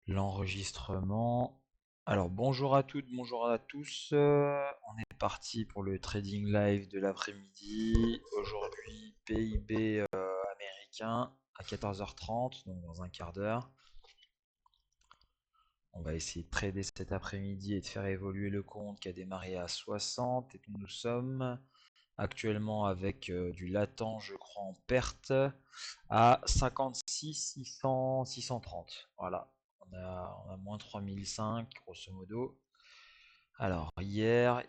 L'enregistrement. Alors bonjour à toutes, bonjour à tous. On est parti pour le trading live de l'après-midi. Aujourd'hui, PIB américain à 14h30, donc dans un quart d'heure. On va essayer de trader cet après-midi et de faire évoluer le compte qui a démarré à 60 et nous sommes actuellement avec du latent, je crois, en perte à 56 600 630. Voilà, on a moins 3005 grosso modo. Alors hier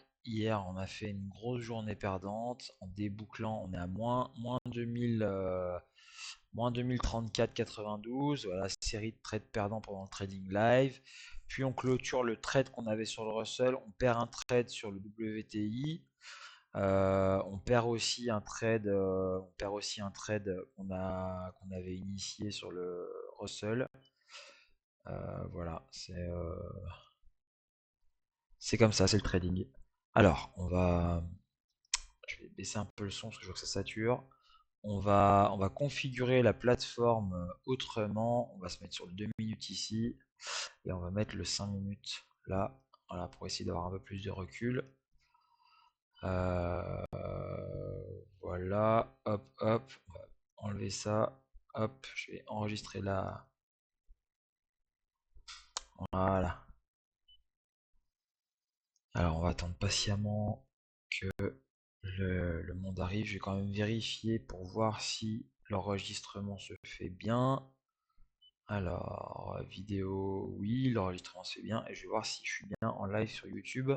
on a fait une grosse journée perdante. En débouclant, on est à moins 2000, moins 2034,92. Voilà, série de trades perdants pendant le trading live. Puis on clôture le trade qu'on avait sur le Russell. On perd un trade sur le WTI. On perd aussi un trade qu'on avait initié sur le Russell. Voilà, c'est comme ça, c'est le trading. Alors, je vais baisser un peu le son parce que je vois que ça sature. On va configurer la plateforme autrement. On va se mettre sur le 2 minutes ici et on va mettre le 5 minutes là. Voilà, pour essayer d'avoir un peu plus de recul. Euh, voilà, hop, hop, on va enlever ça. Hop, je vais enregistrer là. Voilà. Alors, on va attendre patiemment que le monde arrive. Je vais quand même vérifier pour voir si l'enregistrement se fait bien. Alors, vidéo, oui, l'enregistrement se fait bien. Et je vais voir si je suis bien en live sur YouTube.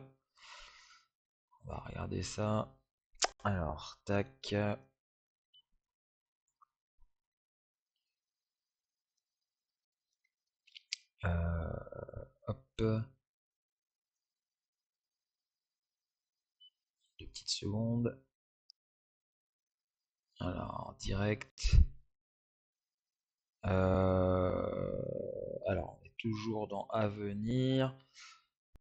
On va regarder ça. Alors, tac. Hop. 2 petites secondes. Alors, direct. Alors, on est toujours dans Avenir.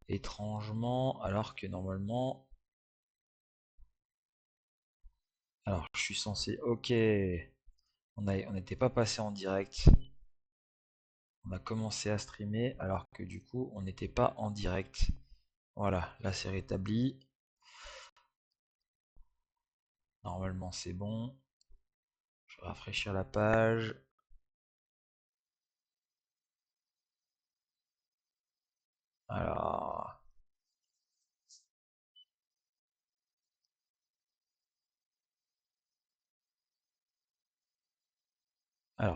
Étrangement, alors que normalement. Alors, je suis censé. Ok. On n'était pas passé en direct. On a commencé à streamer alors que du coup, on n'était pas en direct. Voilà, là c'est rétabli. Normalement, c'est bon. Je vais rafraîchir la page. Alors,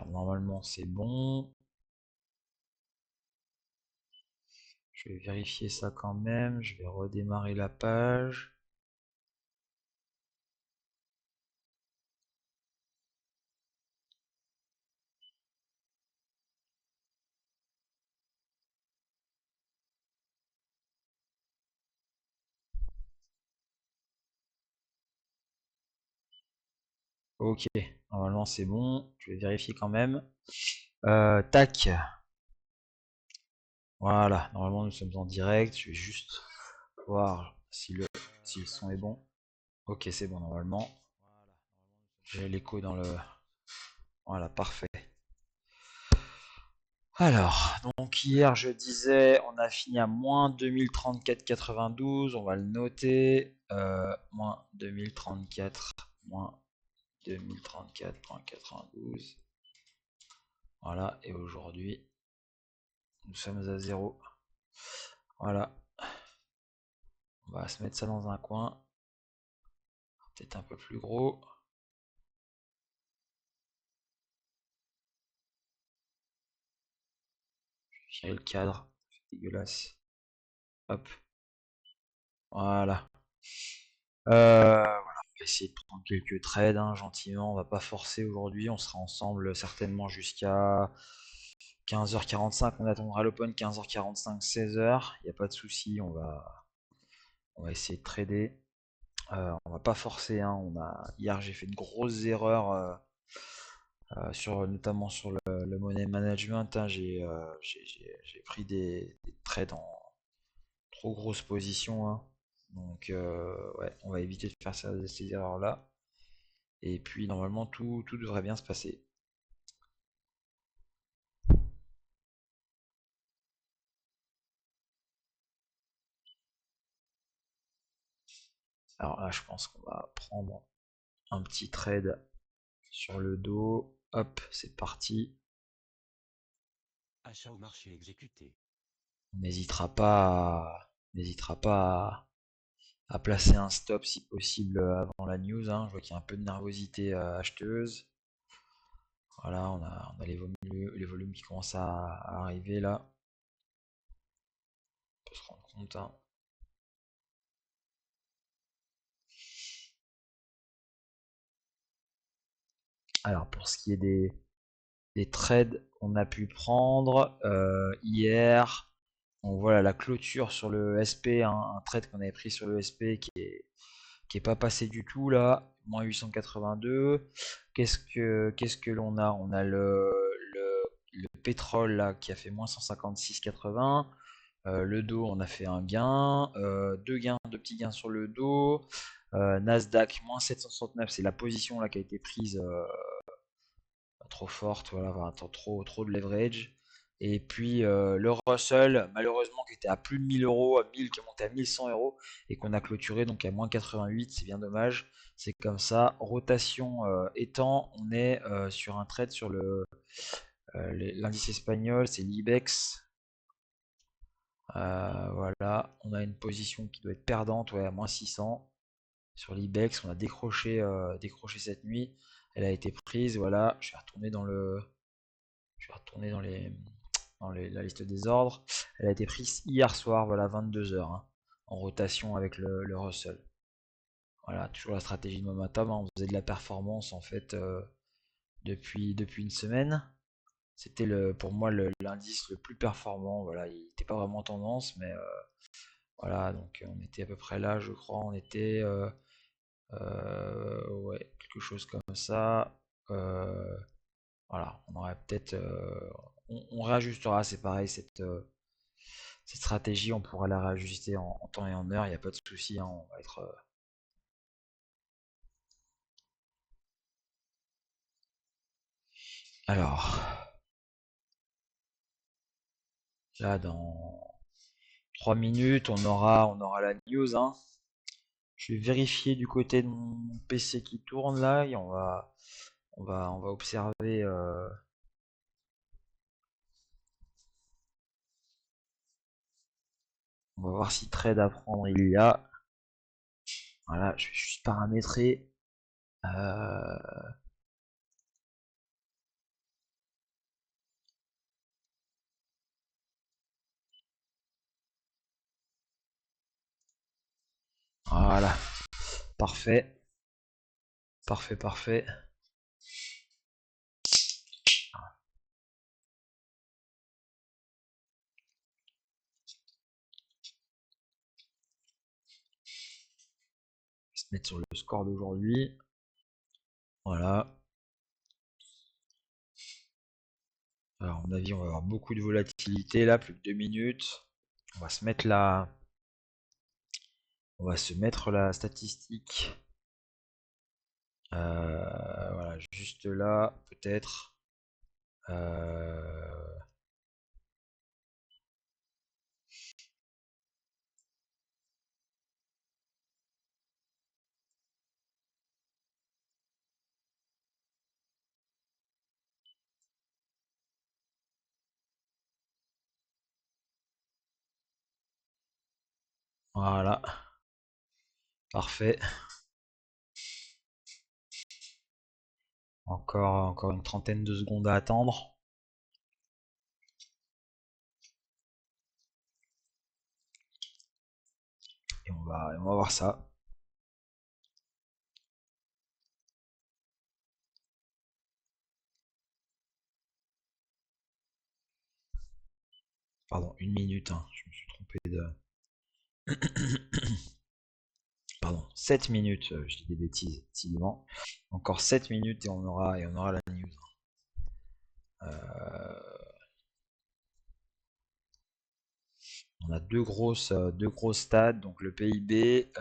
normalement, c'est bon. Je vais vérifier ça quand même. Je vais redémarrer la page. Ok, normalement c'est bon. Je vais vérifier quand même. Tac. Voilà, normalement nous sommes en direct. Je vais juste voir si le son est bon. Ok, c'est bon normalement. J'ai l'écho dans le. Voilà, parfait. Alors, donc hier je disais, on a fini à moins 2034,92, on va le noter. Moins 2034, moins 2034,92. Voilà, et aujourd'hui, nous sommes à 0. Voilà, on va se mettre ça dans un coin. Peut-être un peu plus gros. Virer le cadre, c'est dégueulasse. Hop, voilà. Voilà, on va essayer de prendre quelques trades hein, gentiment, on va pas forcer aujourd'hui, on sera ensemble certainement jusqu'à 15h45, on attendra l'open 15h45, 16h, il n'y a pas de souci, on va essayer de trader. On va pas forcer, hein, hier j'ai fait de grosses erreurs notamment sur le money management, hein, j'ai pris des trades en trop grosse position, hein. Donc ouais, on va éviter de faire ces erreurs-là. Et puis normalement tout devrait bien se passer. Alors là, je pense qu'on va prendre un petit trade sur le dos. Hop, c'est parti. Achat au marché exécuté. On n'hésitera pas à placer un stop si possible avant la news, hein. Je vois qu'il y a un peu de nervosité acheteuse. Voilà, on a les volumes qui commencent à arriver là. On peut se rendre compte, hein. Alors pour ce qui est des trades qu'on a pu prendre hier, on voit la clôture sur le SP, hein, un trade qu'on avait pris sur le SP qui est pas passé du tout là, moins 882. Qu'est-ce que l'on a? On a le pétrole là qui a fait moins 156,80. Le dos, on a fait un gain, deux petits gains sur le dos. Nasdaq moins 769, c'est la position là qui a été prise trop forte, voilà, enfin, trop de leverage. Et puis le Russell, malheureusement, qui était à plus de 1000 euros, à 1000, qui est monté à 1100 € et qu'on a clôturé donc à moins 88, c'est bien dommage. C'est comme ça. Rotation étant, on est sur un trade sur l'indice espagnol, c'est l'IBEX. Voilà, on a une position qui doit être perdante, ouais, à moins 600 sur l'IBEX. On a décroché cette nuit. Elle a été prise, voilà. Je vais retourner la liste des ordres. Elle a été prise hier soir, voilà, 22 h, hein, en rotation avec le Russell. Voilà, toujours la stratégie de momentum, hein. On faisait de la performance en fait depuis une semaine. C'était pour moi l'indice le plus performant. Voilà, il n'était pas vraiment en tendance, mais voilà, donc on était à peu près là, je crois. On était ouais, quelque chose comme ça. Euh, voilà, on aurait peut-être, on réajustera, c'est pareil, cette stratégie, on pourra la réajuster en temps et en heure, il n'y a pas de souci, hein, on va être. Alors, là, dans 3 minutes, on aura la news, hein. Je vais vérifier du côté de mon PC qui tourne là, et on va observer. On va voir si trade à prendre il y a. Voilà, je vais juste paramétrer. Euh, voilà, parfait, parfait, parfait. Se mettre sur le score d'aujourd'hui. Voilà. Alors, à mon avis, on va avoir beaucoup de volatilité là, plus que 2 minutes. On va se mettre la statistique. Voilà, juste là, peut-être. Euh, voilà, parfait. Encore une trentaine de secondes à attendre. Et on va voir ça. Pardon, une minute, hein, je me suis trompé Pardon, 7 minutes, je dis des bêtises, décidément. Encore 7 minutes et on aura la news. Euh, on a deux grosses stats, donc le PIB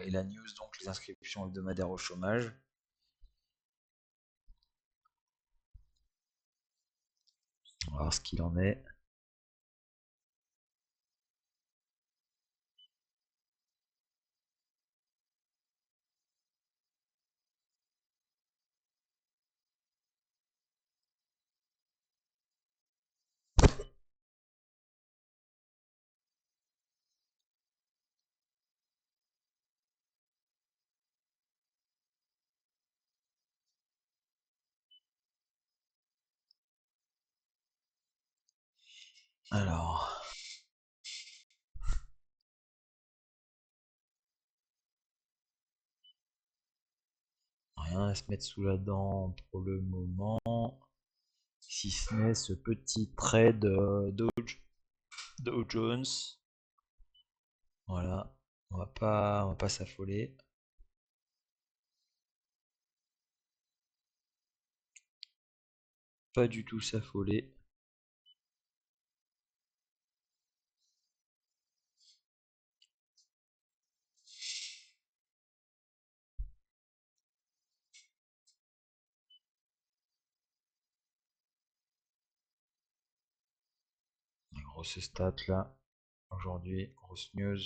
et la news, donc les inscriptions hebdomadaires au chômage. On va voir ce qu'il en est. Alors, rien à se mettre sous la dent pour le moment, si ce n'est ce petit trade Dow Jones. Voilà, on va pas s'affoler. Pas du tout s'affoler. Les grosses stats là, aujourd'hui, grosse news.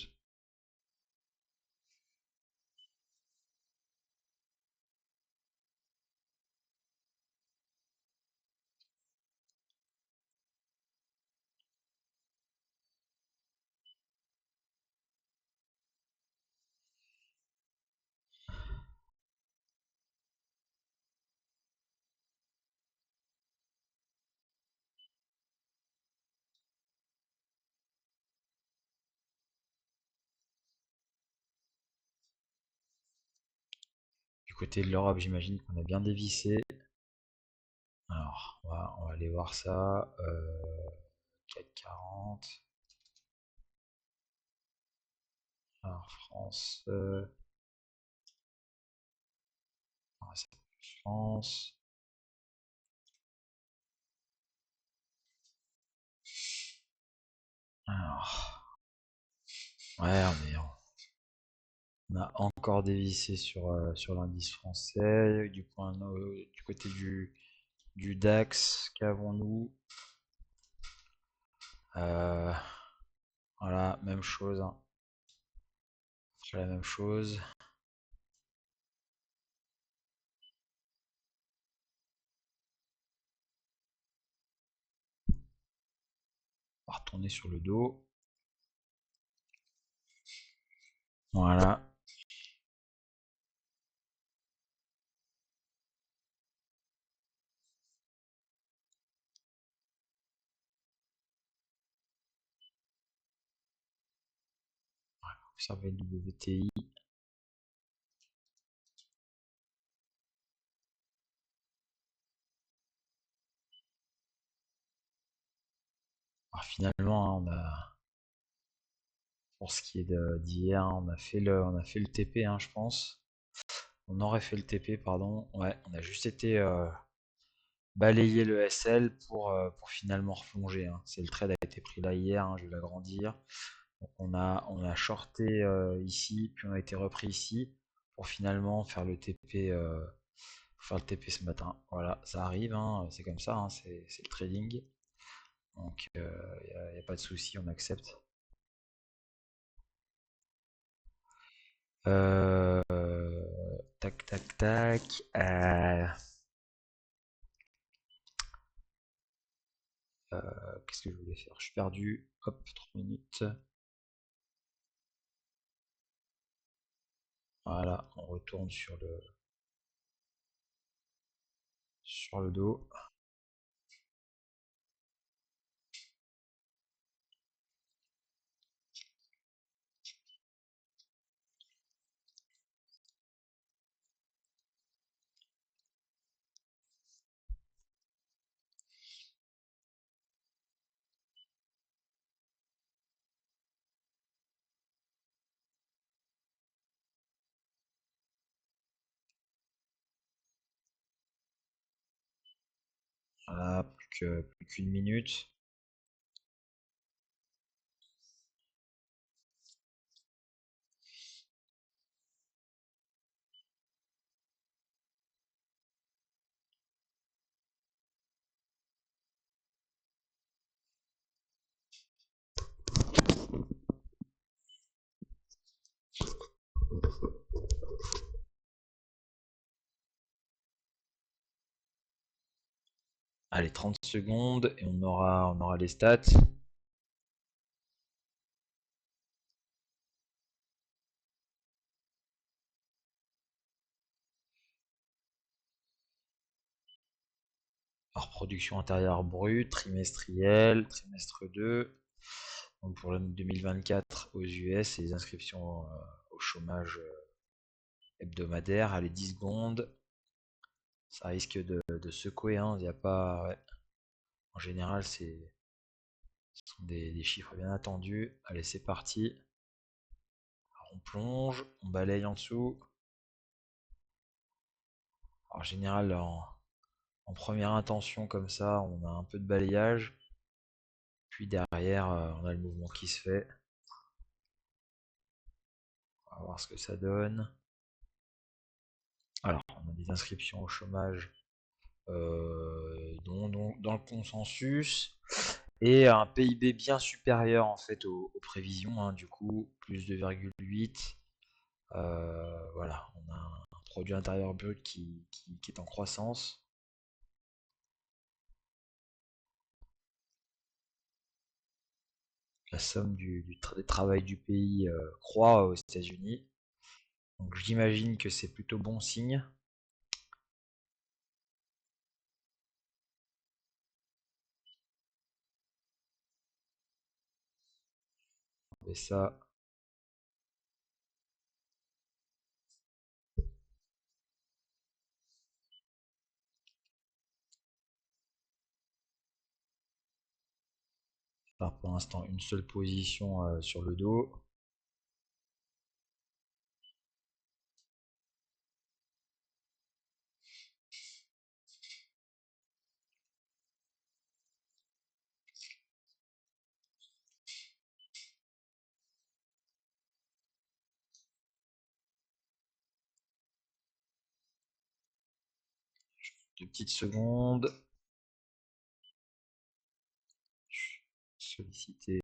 Du côté de l'Europe, j'imagine qu'on a bien dévissé. Alors, on va aller voir ça. 4,40. Alors, France. France. Alors, ouais, on a encore dévissé sur l'indice français. Du côté du DAX, qu'avons-nous? Euh, voilà, même chose, hein. C'est la même chose. On va retourner sur le dos. Voilà. Observer le WTI. Alors, finalement, hein, pour ce qui est d'hier, on a fait le TP, hein, je pense. On aurait fait le TP, pardon. Ouais, on a juste été balayer le SL pour finalement replonger, hein. C'est le trade a été pris là hier, hein, je vais l'agrandir. Donc on a shorté ici, puis on a été repris ici pour finalement faire le TP ce matin. Voilà, ça arrive, hein, c'est comme ça, hein, c'est le trading. Donc il n'y a pas de souci, on accepte. Euh, tac tac tac. Qu'est-ce que je voulais faire? Je suis perdu. Hop, 3 minutes. Voilà, on retourne sur le dos. Voilà, plus qu'une minute. Allez, 30 secondes et on aura les stats. par production intérieure brute, trimestrielle, trimestre 2. Donc pour l'année 2024 aux US, et les inscriptions au chômage hebdomadaire. Allez, 10 secondes. Ça risque de secouer, hein. Il y a pas. Ouais. En général, ce sont des chiffres bien attendus. Allez, c'est parti. Alors, on plonge, on balaye en dessous. Alors, en général, en première intention comme ça, on a un peu de balayage. Puis derrière, on a le mouvement qui se fait. On va voir ce que ça donne. Alors, on a des inscriptions au chômage dans le consensus et un PIB bien supérieur en fait aux prévisions, hein, du coup, plus 2,8. Voilà, on a un produit intérieur brut qui est en croissance. La somme des travail du pays croît aux États-Unis. Donc j'imagine que c'est plutôt bon signe. Et ça, part pour l'instant une seule position sur le dos. Deux petites secondes. Solliciter.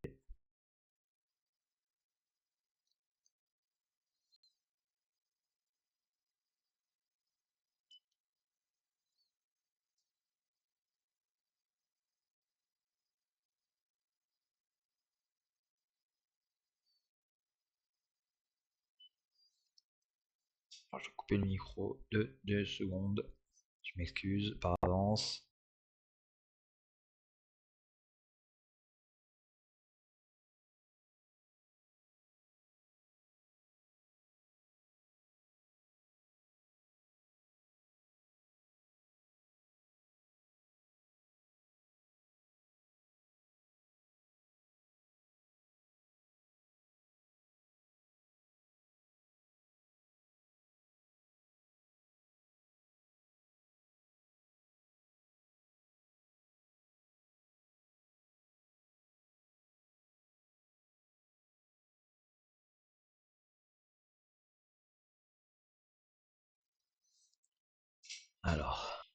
Alors, je vais couper le micro de 2 secondes. Je m'excuse par avance. Alors,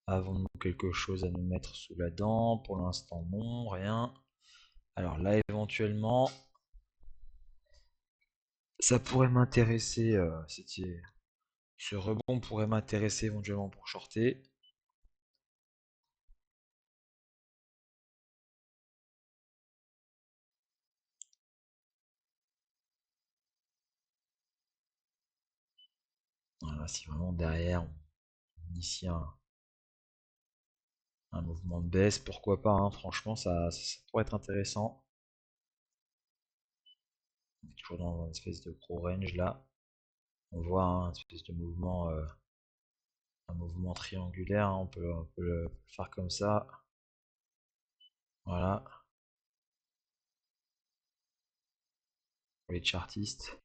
avons-nous quelque chose à nous mettre sous la dent? Pour l'instant, non, rien. Alors là, éventuellement, ça pourrait m'intéresser. Ce rebond pourrait m'intéresser éventuellement pour shorter. Voilà, si vraiment derrière on initie un mouvement de baisse, pourquoi pas, hein. Franchement, ça pourrait être intéressant. On est toujours dans une espèce de gros range là. On voit, hein, une espèce de mouvement, un mouvement triangulaire, hein. On peut le faire comme ça. Voilà, pour les chartistes.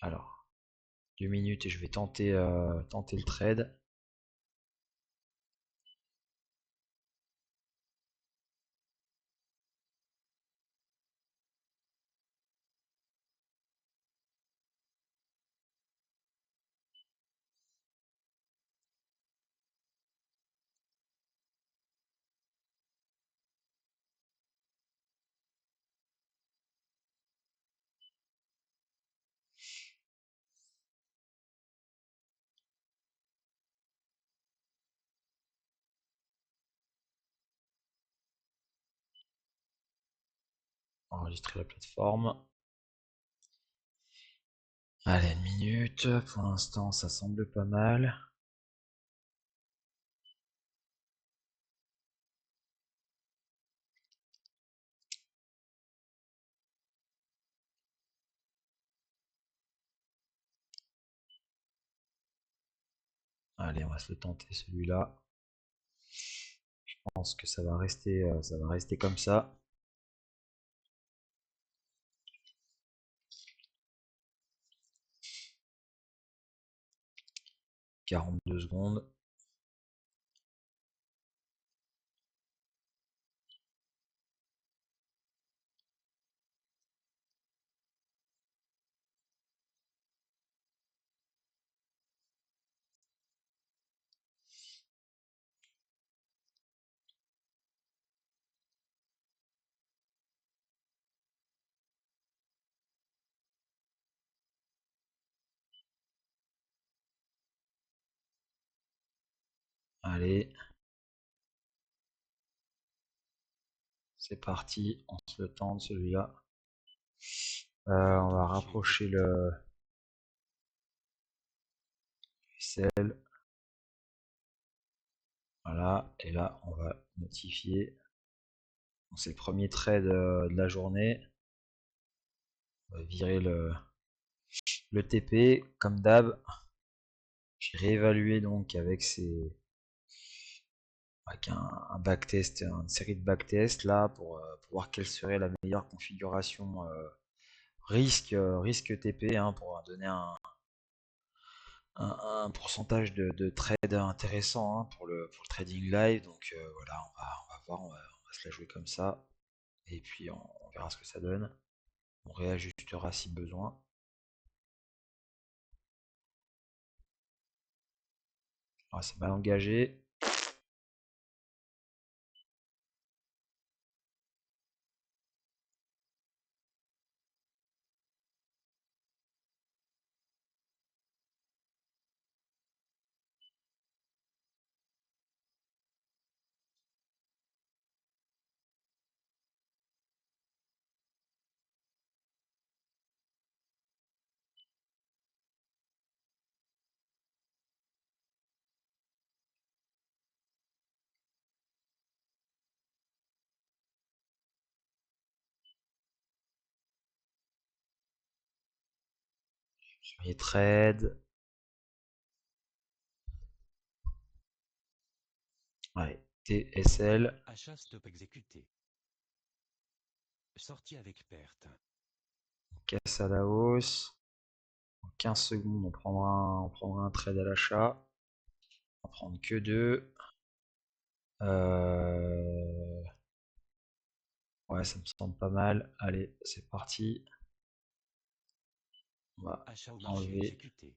Alors, 2 minutes et je vais tenter le trade. enregistrer la plateforme. Allez, une minute. Pour l'instant, ça semble pas mal. Allez, on va se le tenter celui-là. Je pense que ça va rester comme ça. 42 secondes. Allez. C'est parti, on se le tente celui-là. On va rapprocher le sel. Voilà, et là on va notifier. C'est le premier trade de la journée. On va virer le TP comme d'hab. J'ai réévalué donc avec un backtest, une série de backtests là pour voir quelle serait la meilleure configuration risque TP pour donner un pourcentage de trade intéressant pour le trading live. Donc voilà, on va voir, on va se la jouer comme ça. Et puis on verra ce que ça donne. On réajustera si besoin. Ah, c'est mal engagé. Premier trade. Ouais, TSL. Achat stop exécuté. Sortie avec perte. Casse à la hausse. En 15 secondes, on prendra un trade à l'achat. On va prendre que deux. Ouais, ça me semble pas mal. Allez, c'est parti. On va Achat au marché enlever. exécuté.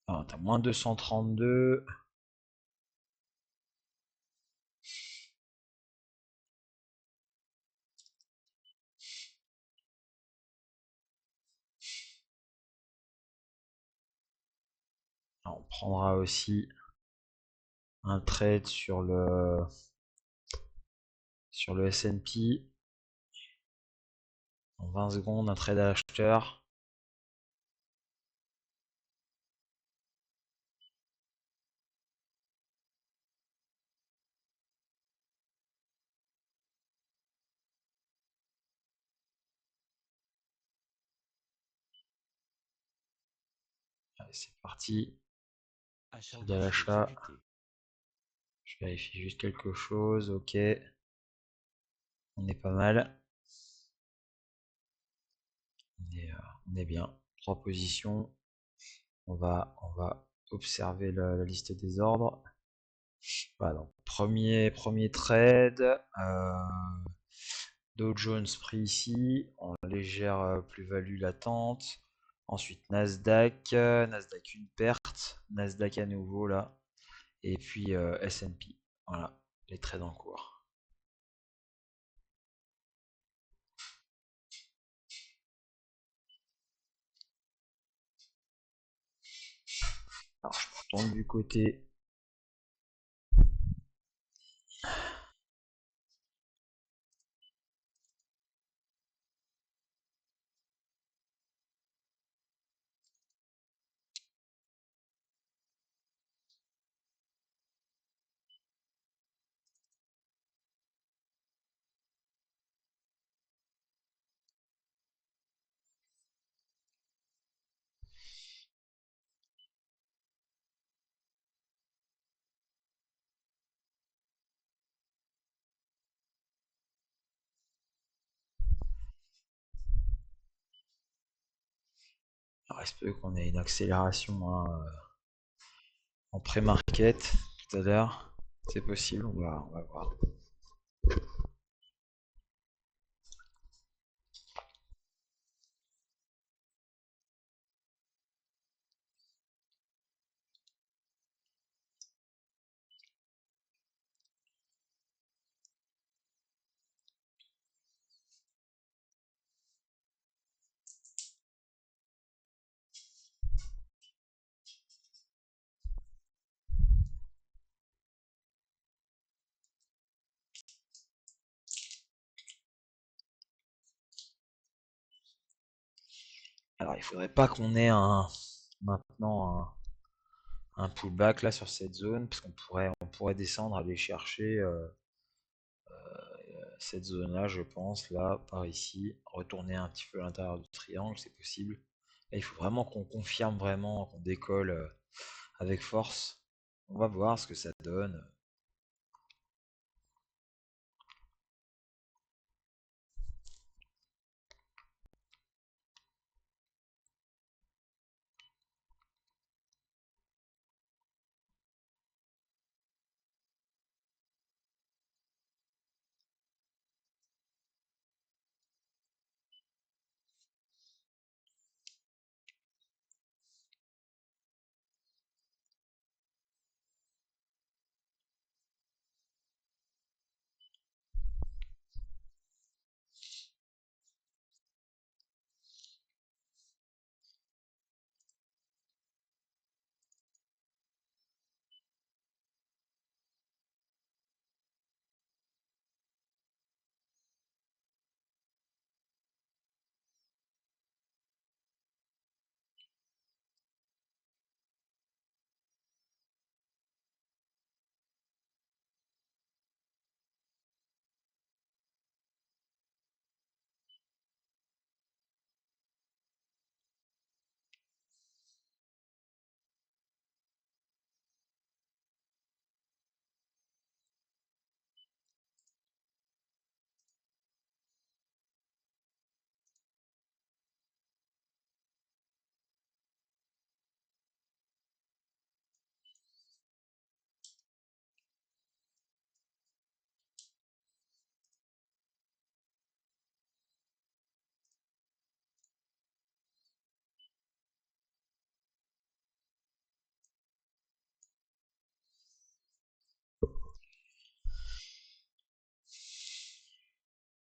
Ah, t'as moins 232. On prendra aussi un trade sur le S&P. En 20 secondes, un trade à l'acheteur. Allez, c'est parti. Achat au Trade à marché l'achat. exécuté. Je vérifie juste quelque chose. Ok. On est pas mal. On est bien. 3 positions. On va observer la liste des ordres. Voilà, donc premier trade. Dow Jones pris ici en légère plus-value latente. Ensuite Nasdaq, Nasdaq une perte, Nasdaq à nouveau là, et puis S&P. Voilà, les trades en cours. Alors je me retourne du côté. Alors, il se peut qu'on ait une accélération hein, en pré-market tout à l'heure. C'est possible, on va voir. Alors il faudrait pas qu'on ait maintenant un pullback là sur cette zone, parce on pourrait descendre, aller chercher cette zone là, je pense, là, par ici, retourner un petit peu à l'intérieur du triangle, c'est possible. Là, il faut vraiment qu'on confirme vraiment, qu'on décolle avec force. On va voir ce que ça donne.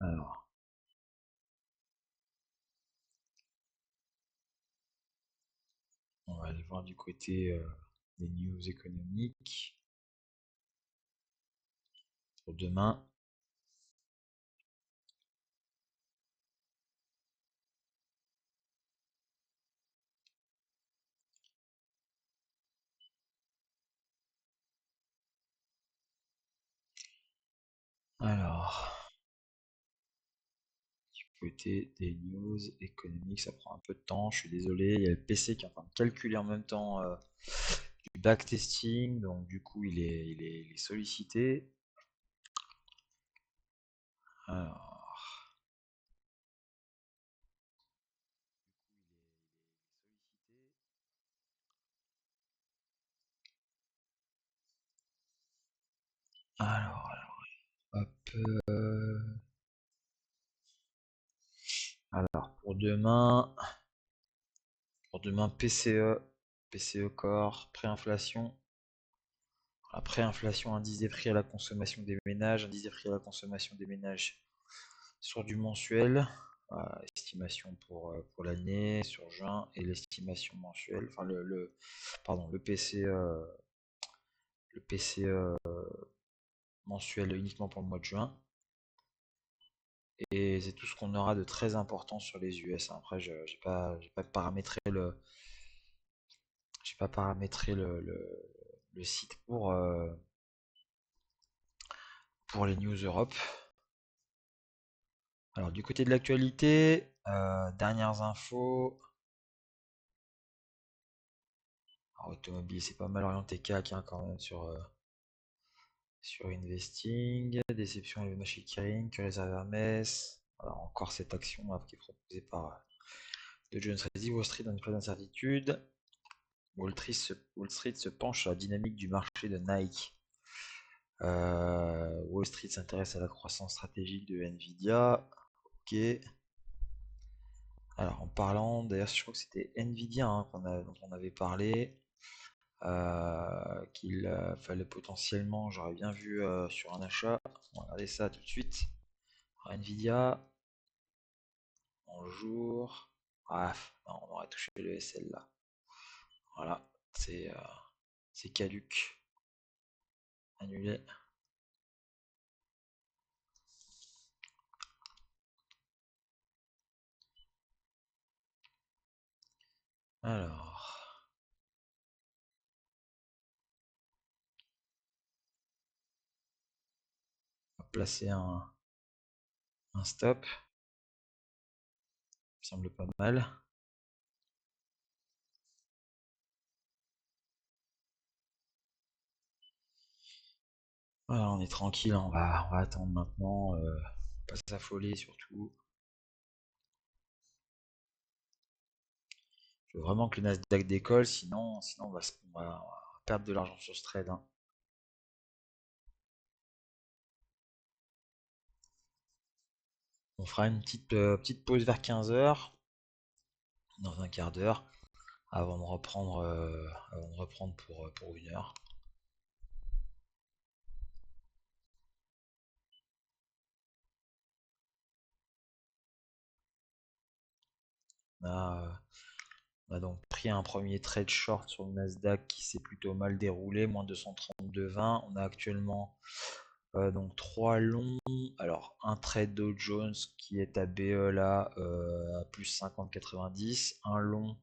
Alors, on va aller voir du côté des news économiques pour demain. Alors, du côté des news économiques, ça prend un peu de temps, je suis désolé. Il y a le PC qui est en train de calculer en même temps du backtesting, donc du coup il est sollicité. Alors, alors, hop. Alors, pour demain PCE Core, préinflation. La préinflation, indice des prix à la consommation des ménages, indice des prix à la consommation des ménages sur du mensuel. estimation pour l'année sur juin et l'estimation mensuelle, enfin pardon, le PC mensuel uniquement pour le mois de juin. Et c'est tout ce qu'on aura de très important sur les US. Après, j'ai pas paramétré le site pour les news Europe. Alors du côté de l'actualité, dernières infos. Alors, automobile, c'est pas mal orienté CAC hein, quand même sur Investing. Déception et Machine Kering, que réserve Hermès. Alors encore cette action là, qui est proposée par de Jones Reddy. Wall Street dans une phase d'incertitude. Wall Street se penche sur la dynamique du marché de Nike. Wall Street s'intéresse à la croissance stratégique de Nvidia. Ok. Alors en parlant, d'ailleurs je crois que c'était Nvidia hein, dont on avait parlé, qu'il fallait potentiellement, j'aurais bien vu sur un achat. On va regarder ça tout de suite. Alors, Nvidia, en jour. Ah, non, on aurait touché le SL là. Voilà, c'est caduc. Annulé. Alors, on va placer un stop. Ça semble pas mal. Voilà, on est tranquille, on va attendre maintenant. Pas s'affoler surtout. Je veux vraiment que le Nasdaq décolle, sinon on va perdre de l'argent sur ce trade, hein. On fera une petite pause vers 15 h, dans un quart d'heure, avant de reprendre pour 1 heure. On a, on a donc pris un premier trade short sur le Nasdaq qui s'est plutôt mal déroulé, moins 232,20. On a actuellement donc 3 longs. Alors un trade Dow Jones qui est à BE là à plus 50,90. Un long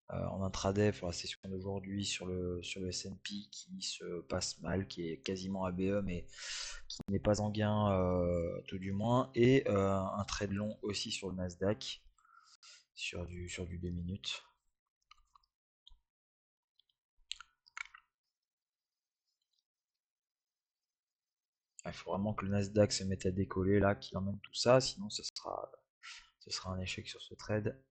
en intraday pour la session d'aujourd'hui sur le S&P qui se passe mal, qui est quasiment à BE mais qui n'est pas en gain tout du moins. Et un trade long aussi sur le Nasdaq sur du 2 minutes. Il faut vraiment que le Nasdaq se mette à décoller là, qu'il emmène tout ça, sinon ce sera un échec sur ce trade.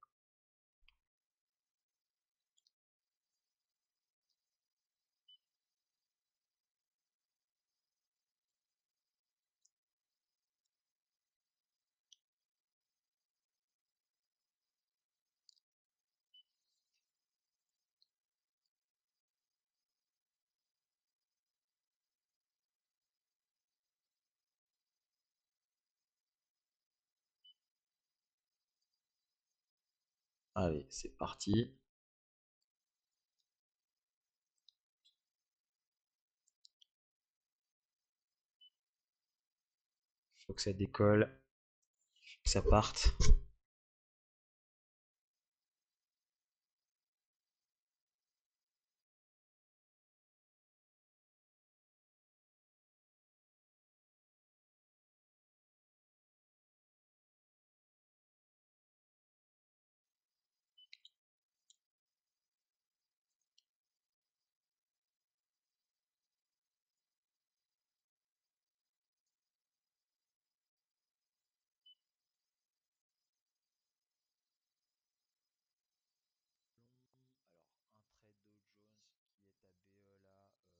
Allez, c'est parti. Faut que ça décolle, que ça parte. Alors, un trade Dow Jones qui est à BE là à plus 50,90. Un long en intraday pour la session d'aujourd'hui sur le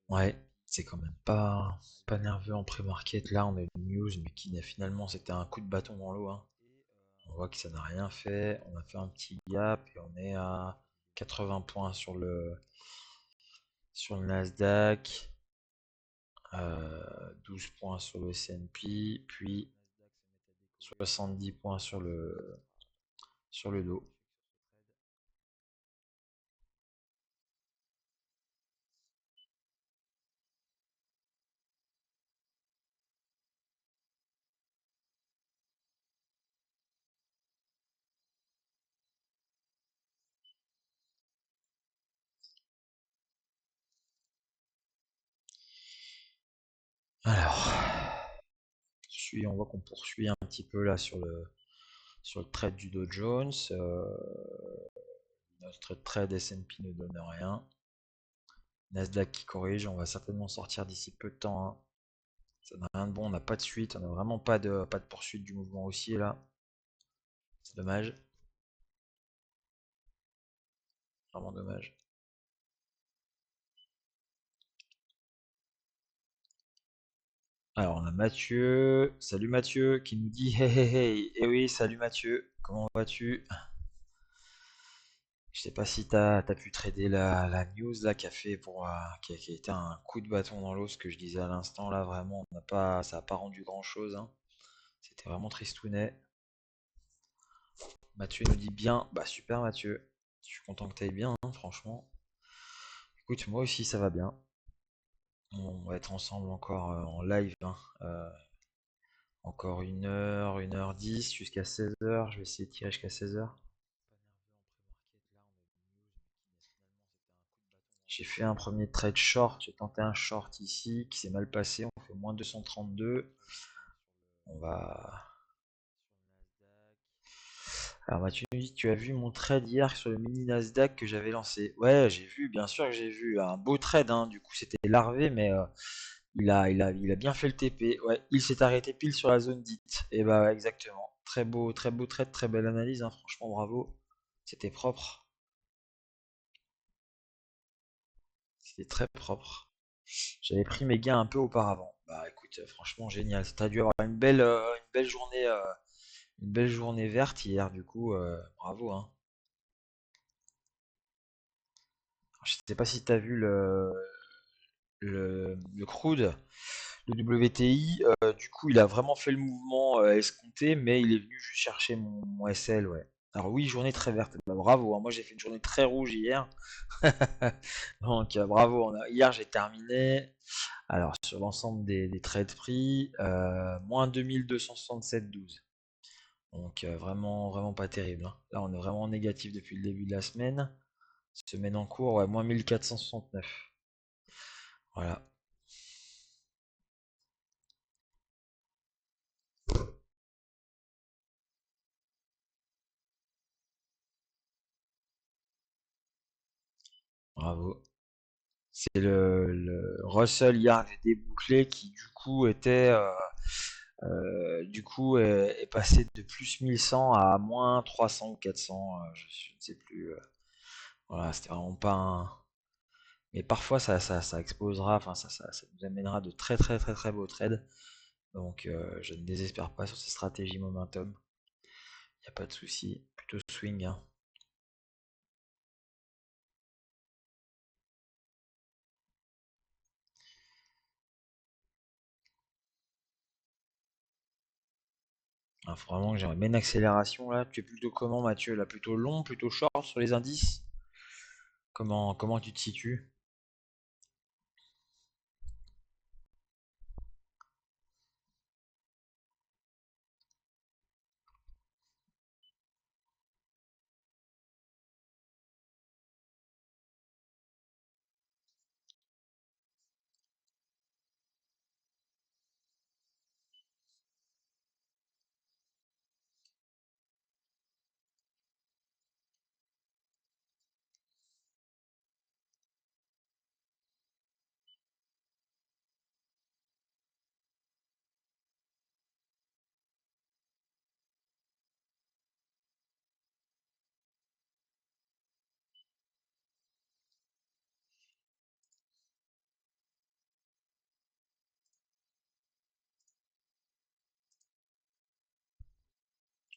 Ouais, c'est quand même pas nerveux en pré-market. Là, on a une news, mais qui n'a finalement, c'était un coup de bâton dans l'eau, hein. On voit que ça n'a rien fait. On a fait un petit gap et on est à 80 points sur le Nasdaq. 12 points sur le S&P, puis 70 points sur le dos. Alors, on voit qu'on poursuit un petit peu là sur le trade du Dow Jones. Notre trade S&P ne donne rien. Nasdaq qui corrige, on va certainement sortir d'ici peu de temps, hein. Ça n'a rien de bon, on n'a pas de suite, on n'a vraiment pas de poursuite du mouvement haussier là. C'est dommage. Vraiment dommage. Alors on a Mathieu. Salut Mathieu qui nous dit hey hey hey. Eh oui, salut Mathieu, comment vas-tu? Je sais pas si t'as pu trader la news là qui a fait qui a été un coup de bâton dans l'eau, ce que je disais à l'instant là, vraiment ça a pas rendu grand chose, hein. C'était vraiment tristounet. Mathieu nous dit bien, bah super Mathieu, je suis content que t'ailles bien, hein, franchement. Écoute, moi aussi ça va bien. On va être ensemble encore en live, hein, encore 1 heure 10 jusqu'à 16 h. Je vais essayer de tirer jusqu'à 16 h. J'ai fait un premier trade short, j'ai tenté un short ici qui s'est mal passé, on fait moins 232. On va. Alors Mathieu nous dit, tu as vu mon trade hier sur le mini Nasdaq que j'avais lancé? Ouais, j'ai vu, bien sûr que j'ai vu. Un beau trade, hein. Du coup c'était larvé, mais il a bien fait le TP. Ouais, il s'est arrêté pile sur la zone dite. Et bah ouais, exactement. Très beau trade, très belle analyse, hein. Franchement bravo. C'était propre. C'était très propre. J'avais pris mes gains un peu auparavant. Bah écoute, franchement génial. T'as dû avoir une belle journée verte hier, du coup, bravo, hein. Je sais pas si t'as vu le crude, le WTI, du coup il a vraiment fait le mouvement escompté, mais il est venu juste chercher mon SL, ouais. Alors oui, journée très verte, bah, bravo, hein. Moi j'ai fait une journée très rouge hier, donc bravo. Hier j'ai terminé, alors sur l'ensemble des trades pris, moins 2267,12. Donc vraiment pas terrible, hein. Là on est vraiment négatif depuis le début de la semaine. Semaine en cours, ouais, moins 1469. Voilà, bravo. C'est le Russell hier des débouclés qui du coup est passé de plus 1100 à moins 300 ou 400, je ne sais plus. Voilà, c'était vraiment pas un. Mais parfois ça explosera, enfin ça nous amènera de très beaux trades. Donc je ne désespère pas sur ces stratégies momentum. Il n'y a pas de souci, plutôt swing, hein. Ah, faut vraiment que j'aimerais une accélération là. Tu es plutôt comment Mathieu? Là, plutôt long, plutôt short sur les indices? Comment tu te situes?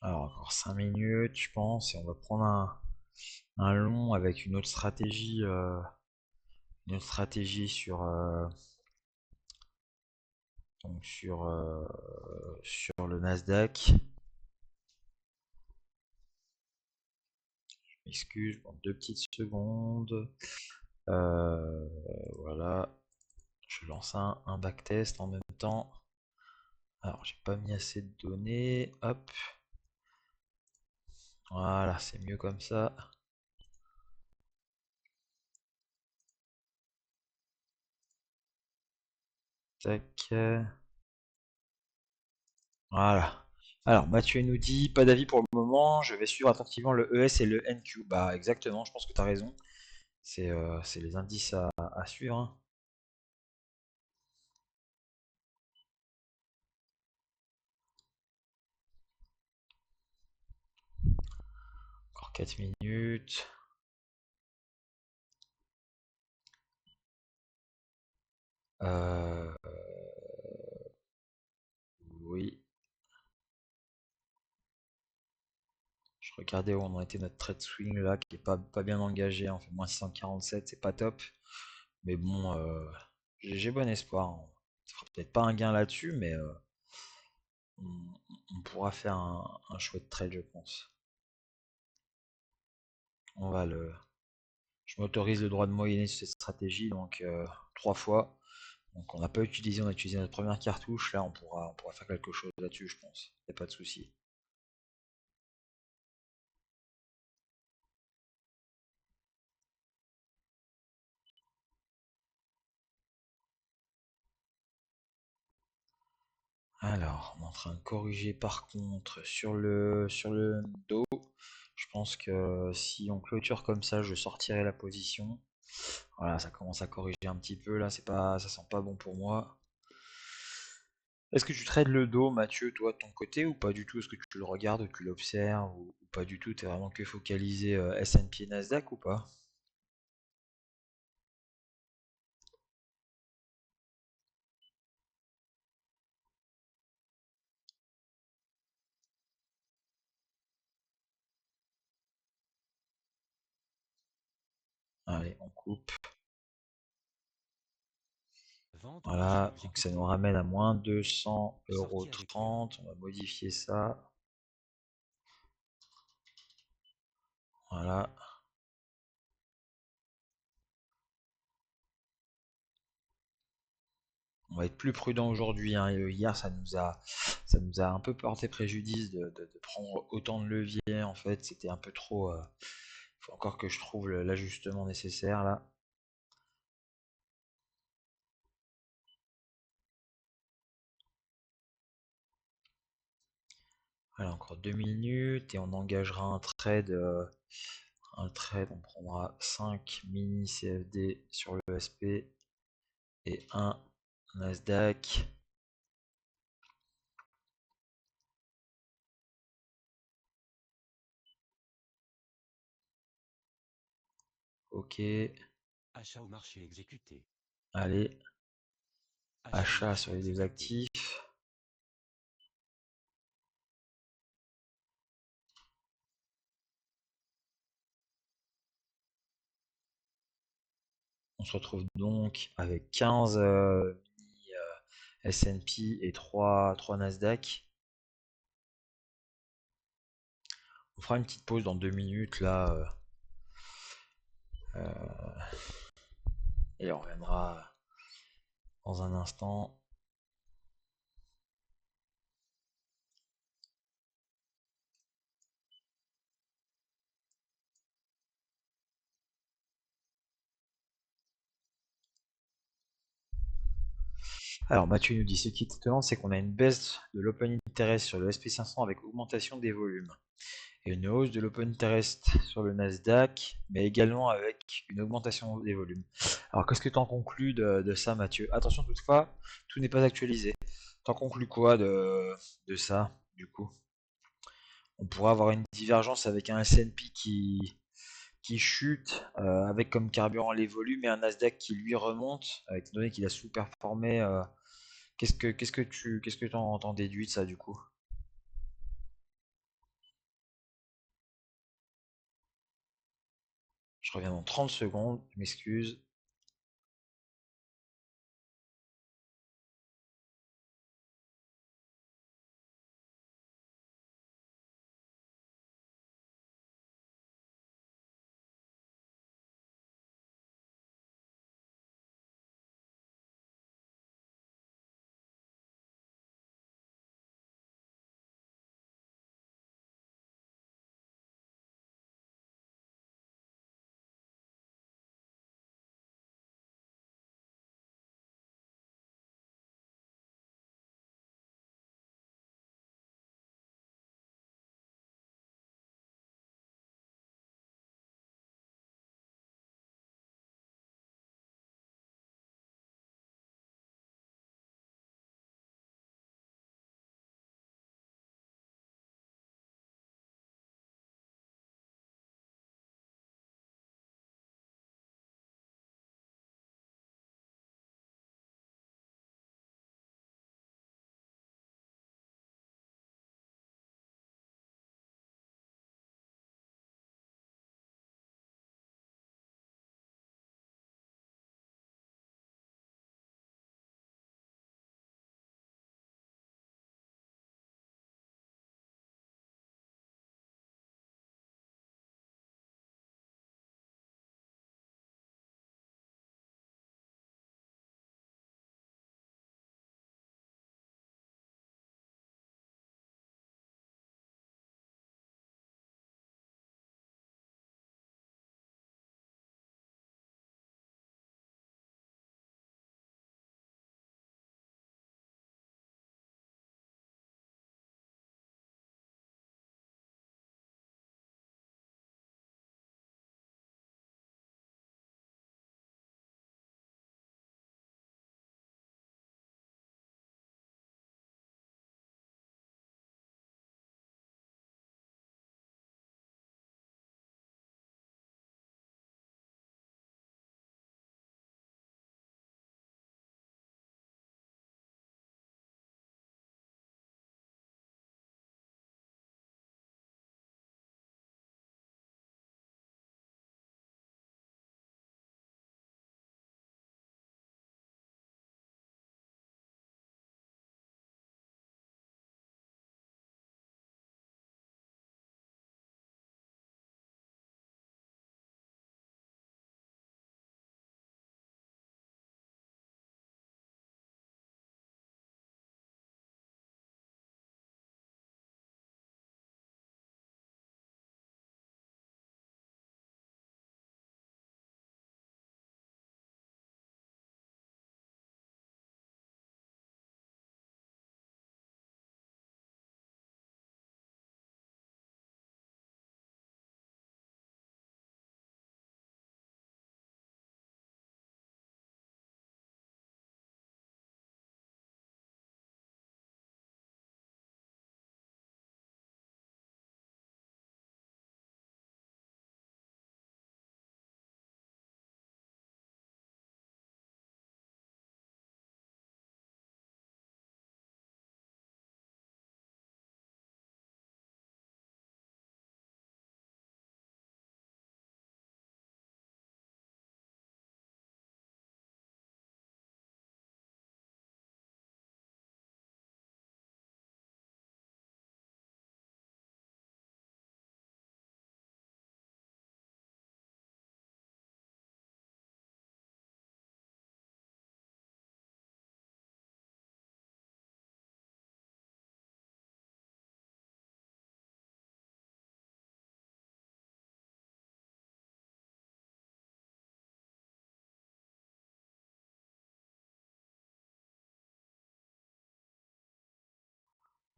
Alors encore 5 minutes, je pense, et on va prendre un long avec une autre stratégie sur Donc sur le Nasdaq. Je m'excuse, pour 2 petites secondes. Voilà. Je lance un backtest en même temps. Alors, j'ai pas mis assez de données. Hop. Voilà, c'est mieux comme ça. Tac. Voilà. Alors, Mathieu nous dit, pas d'avis pour le moment, je vais suivre attentivement le ES et le NQ. Bah, exactement, je pense que tu as raison. C'est les indices à suivre, hein. Encore 4 minutes. Euh, oui. Je regardais où on en était notre trade swing là, qui est pas bien engagé. On fait moins 647, c'est pas top. Mais bon, j'ai bon espoir. On fera peut-être pas un gain là-dessus, mais on pourra faire un chouette trade, je pense. On va le. Je m'autorise le droit de moyenner sur cette stratégie, donc 3 fois. Donc on n'a pas utilisé, on a utilisé notre première cartouche. Là, on pourra faire quelque chose là-dessus, je pense. Y a pas de souci. Alors, on est en train de corriger par contre sur le dos. Je pense que si on clôture comme ça, je sortirai la position. Voilà, ça commence à corriger un petit peu là, ça sent pas bon pour moi. Est-ce que tu trades le dos, Mathieu, toi, de ton côté, ou pas du tout? Est-ce que tu le regardes, ou tu l'observes, ou pas du tout? T'es vraiment que focalisé S&P et Nasdaq ou pas? Allez, on coupe. Vente au marché Voilà, donc ça nous exécuté. ramène à moins 200 euros Sortie avec gain. 30. On va modifier ça. Voilà. On va être plus prudent aujourd'hui, hein. Hier, ça nous a un peu porté préjudice de prendre autant de leviers. En fait, c'était un peu trop. Il faut encore que je trouve l'ajustement nécessaire là. Voilà, encore 2 minutes et on engagera un trade, on prendra 5 mini CFD sur le SP et un Nasdaq. Ok, Achat au marché exécuté. allez, Achat au achat marché sur les deux exécuté. actifs. On se retrouve donc avec 15 mini S&P et 3 Nasdaq. On fera une petite pause dans 2 minutes là et on reviendra dans un instant. Alors Mathieu nous dit ce qui est étonnant, c'est qu'on a une baisse de l'open interest sur le SP500 avec augmentation des volumes et une hausse de l'open interest sur le Nasdaq, mais également avec une augmentation des volumes. Alors qu'est-ce que tu en conclus de ça, Mathieu? Attention toutefois, tout n'est pas actualisé. T'en conclus quoi de ça, du coup? On pourrait avoir une divergence avec un S&P qui chute, avec comme carburant les volumes, et un Nasdaq qui lui remonte, étant donné qu'il a sous-performé. Qu'est-ce que t'en déduis de ça, du coup? Je reviens dans 30 secondes, je m'excuse.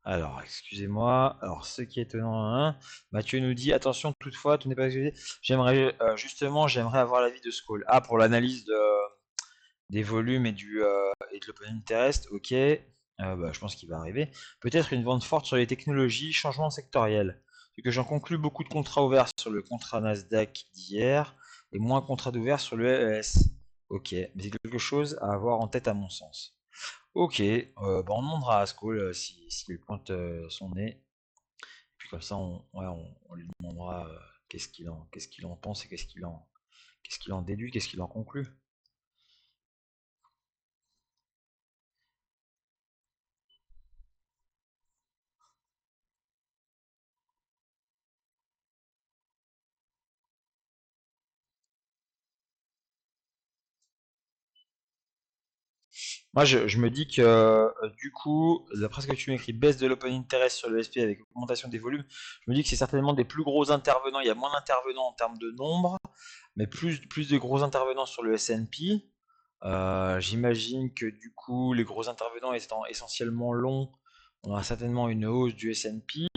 Alors, excusez-moi. Alors, ce qui est étonnant, hein, Mathieu nous dit attention, toutefois, tout n'est pas excusé. J'aimerais justement, j'aimerais avoir l'avis de Skoll. Ah, pour l'analyse des volumes et de l'open interest, ok. Bah, je pense qu'il va arriver. Peut-être une vente forte sur les technologies, changement sectoriel. C'est que j'en conclus beaucoup de contrats ouverts sur le contrat Nasdaq d'hier et moins contrats ouverts sur le ES. Ok, mais c'est quelque chose à avoir en tête à mon sens. Ok, bah on demandera à Skoll s'il pointe son nez. Puis comme ça, ouais, on lui demandera qu'est-ce qu'il en pense et qu'est-ce qu'il en déduit, qu'est-ce qu'il en conclut. Moi, je me dis que du coup, d'après ce que tu m'écris, baisse de l'open interest sur le SP avec augmentation des volumes, je me dis que c'est certainement des plus gros intervenants. Il y a moins d'intervenants en termes de nombre, mais plus de gros intervenants sur le S&P. J'imagine que du coup, les gros intervenants étant essentiellement longs, on aura certainement une hausse du S&P.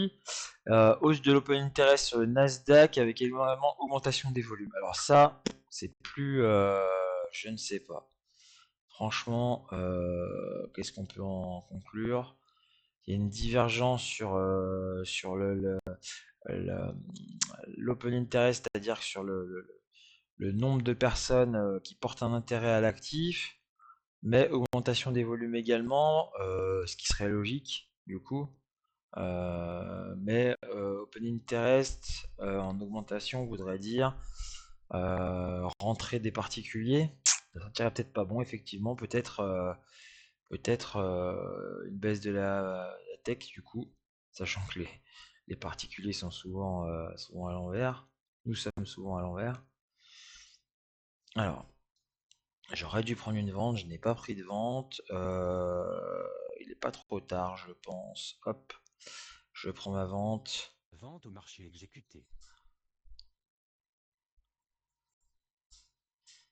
Hausse de l'open interest sur le Nasdaq avec également augmentation des volumes. Alors ça, c'est plus... je ne sais pas. Franchement, qu'est-ce qu'on peut en conclure? Il y a une divergence sur l'open interest, c'est-à-dire sur le nombre de personnes qui portent un intérêt à l'actif, mais augmentation des volumes également, ce qui serait logique du coup. Mais open interest en augmentation voudrait dire rentrer des particuliers. Ça sentirait peut-être pas bon, effectivement. Peut-être une baisse de la tech du coup, sachant que les particuliers sont souvent à l'envers. Nous sommes souvent à l'envers. Alors, j'aurais dû prendre une vente, je n'ai pas pris de vente. Il n'est pas trop tard, je pense. Hop, je prends ma vente. Vente au marché exécuté.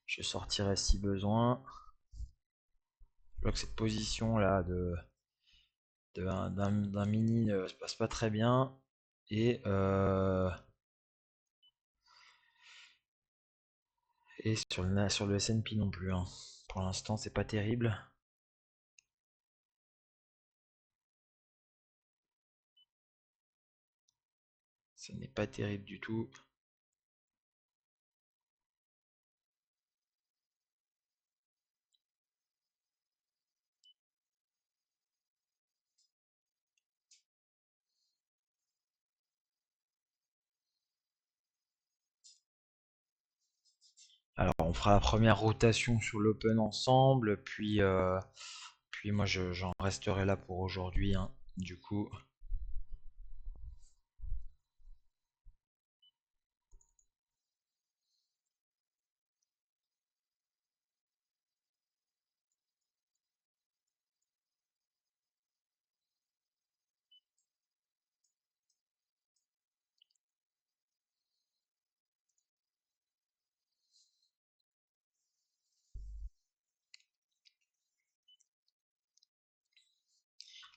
Je sortirai si besoin. Je vois que cette position là d'un mini ne se passe pas très bien. Et sur le S&P non plus, hein. Pour l'instant, c'est pas terrible. Ce n'est pas terrible du tout. Alors, on fera la première rotation sur l'Open ensemble, puis moi j'en resterai là pour aujourd'hui, hein. Du coup,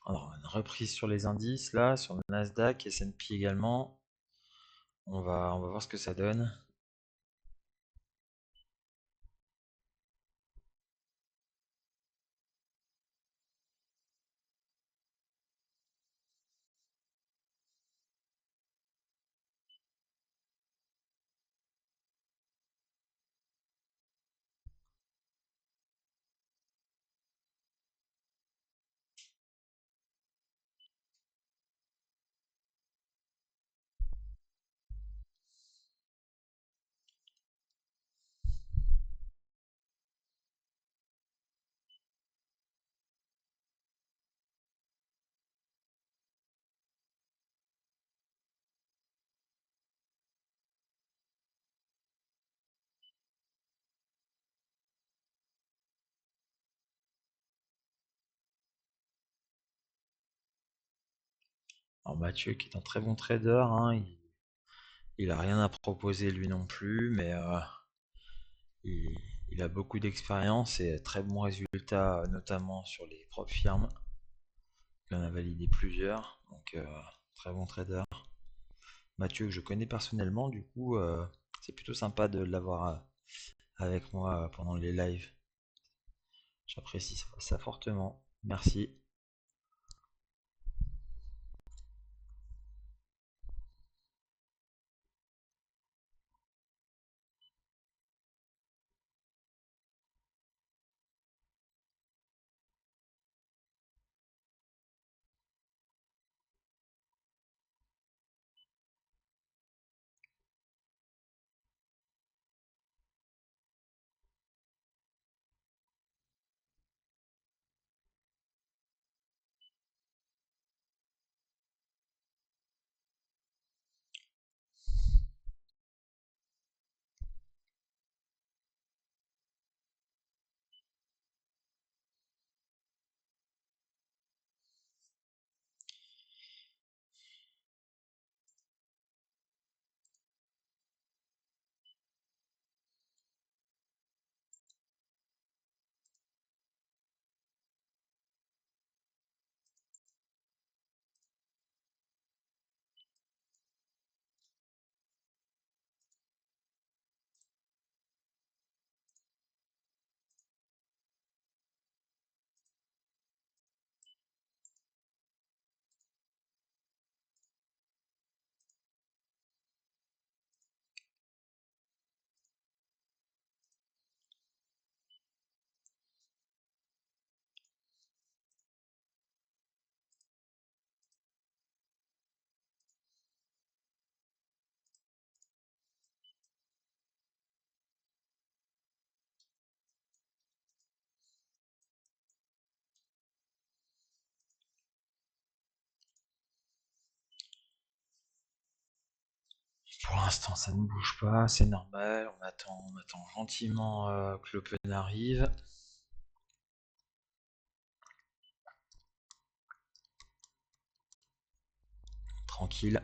alors une reprise sur les indices là, sur le Nasdaq, S&P également. On va voir ce que ça donne. Alors Mathieu qui est un très bon trader, hein, il a rien à proposer lui non plus, mais il, il a beaucoup d'expérience et très bons résultats, notamment sur les propres firmes. Il en a validé plusieurs, donc très bon trader. Mathieu que je connais personnellement, du coup c'est plutôt sympa de l'avoir avec moi pendant les lives. J'apprécie ça fortement. Merci. Pour l'instant, ça ne bouge pas, c'est normal. On attend gentiment que l'Open arrive. Tranquille.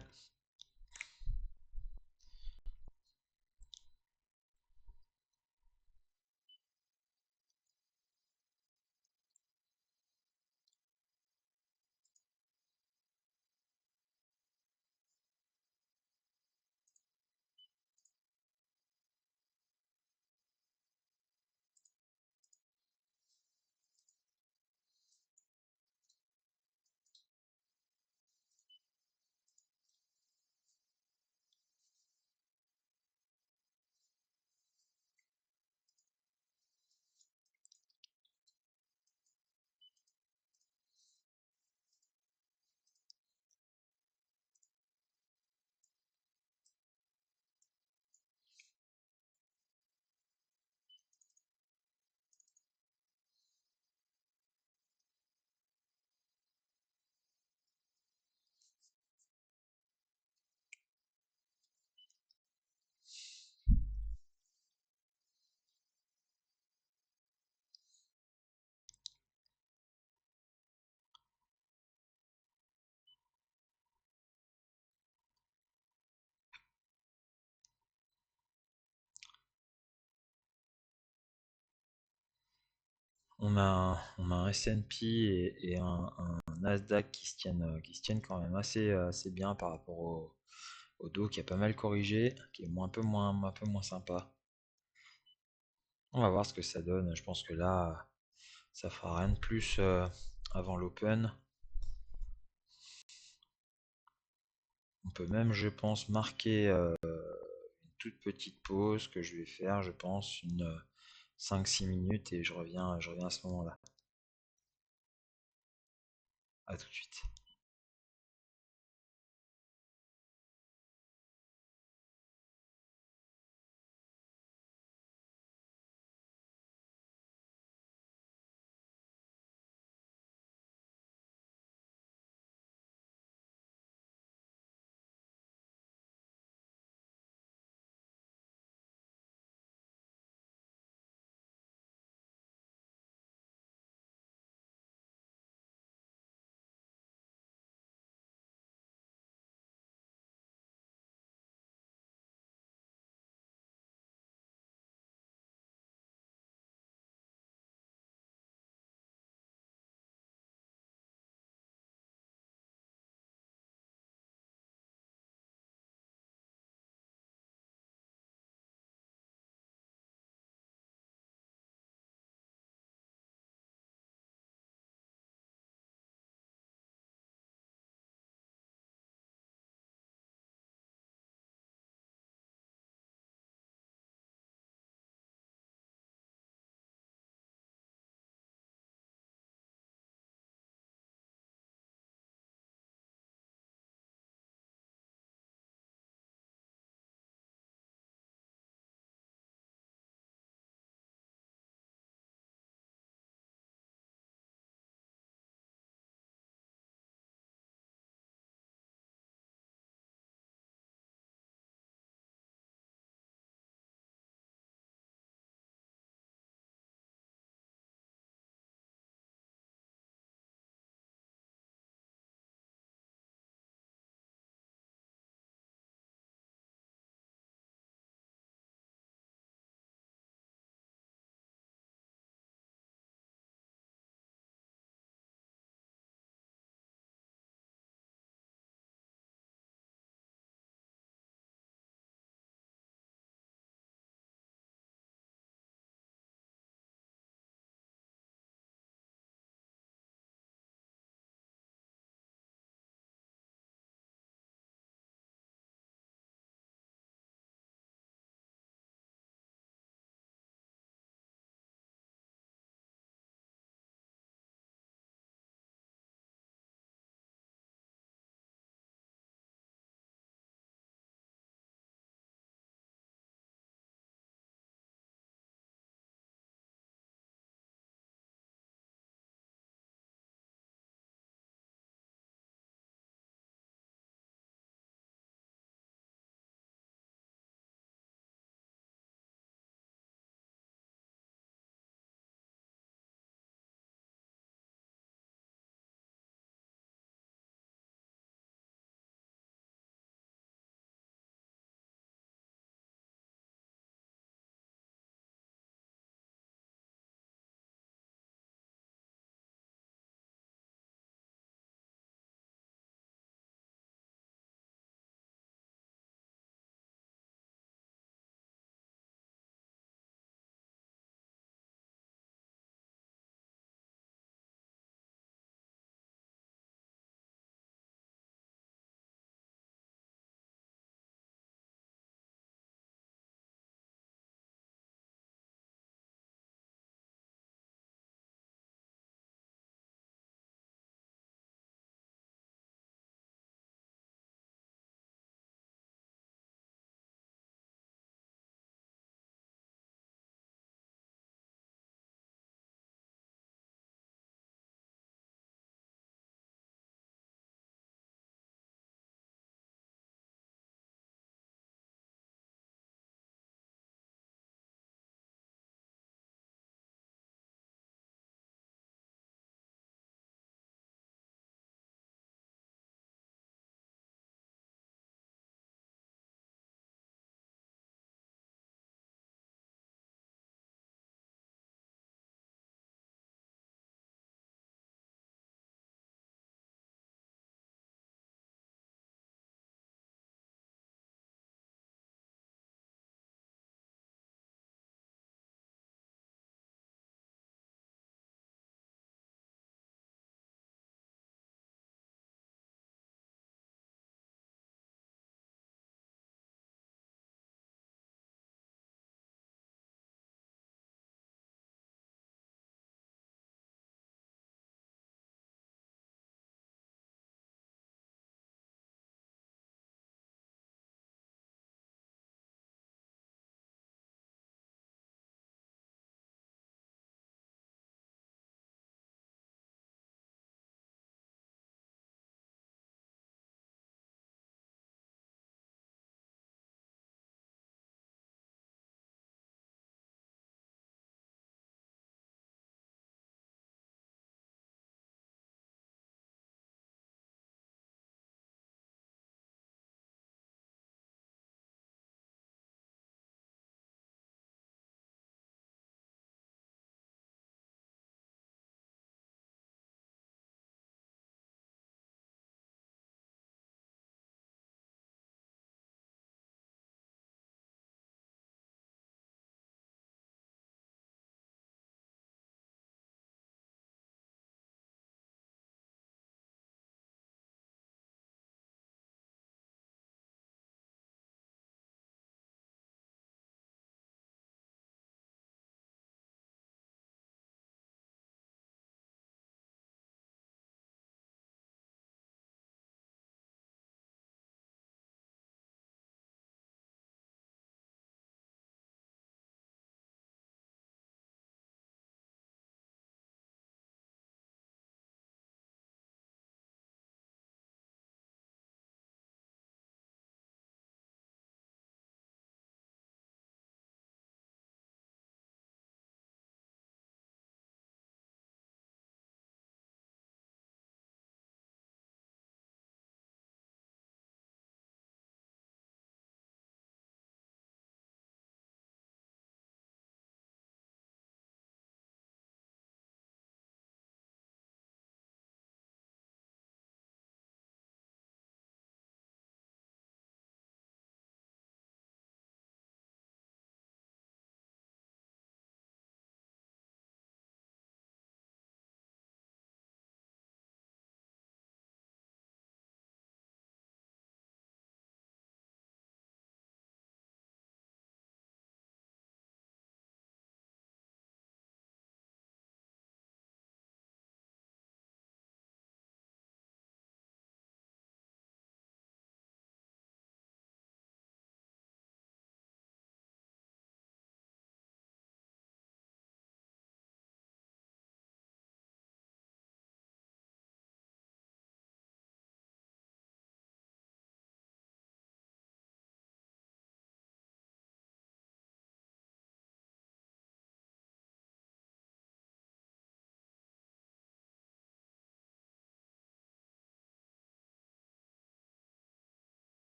On a un S&P et un Nasdaq qui se tiennent quand même assez bien par rapport au Dow qui a pas mal corrigé, qui est un peu moins sympa. On va voir ce que ça donne. Je pense que là, ça fera rien de plus avant l'Open. On peut même, je pense, marquer une toute petite pause que je vais faire, je pense, une 5-6 minutes et je reviens à ce moment-là. À tout de suite.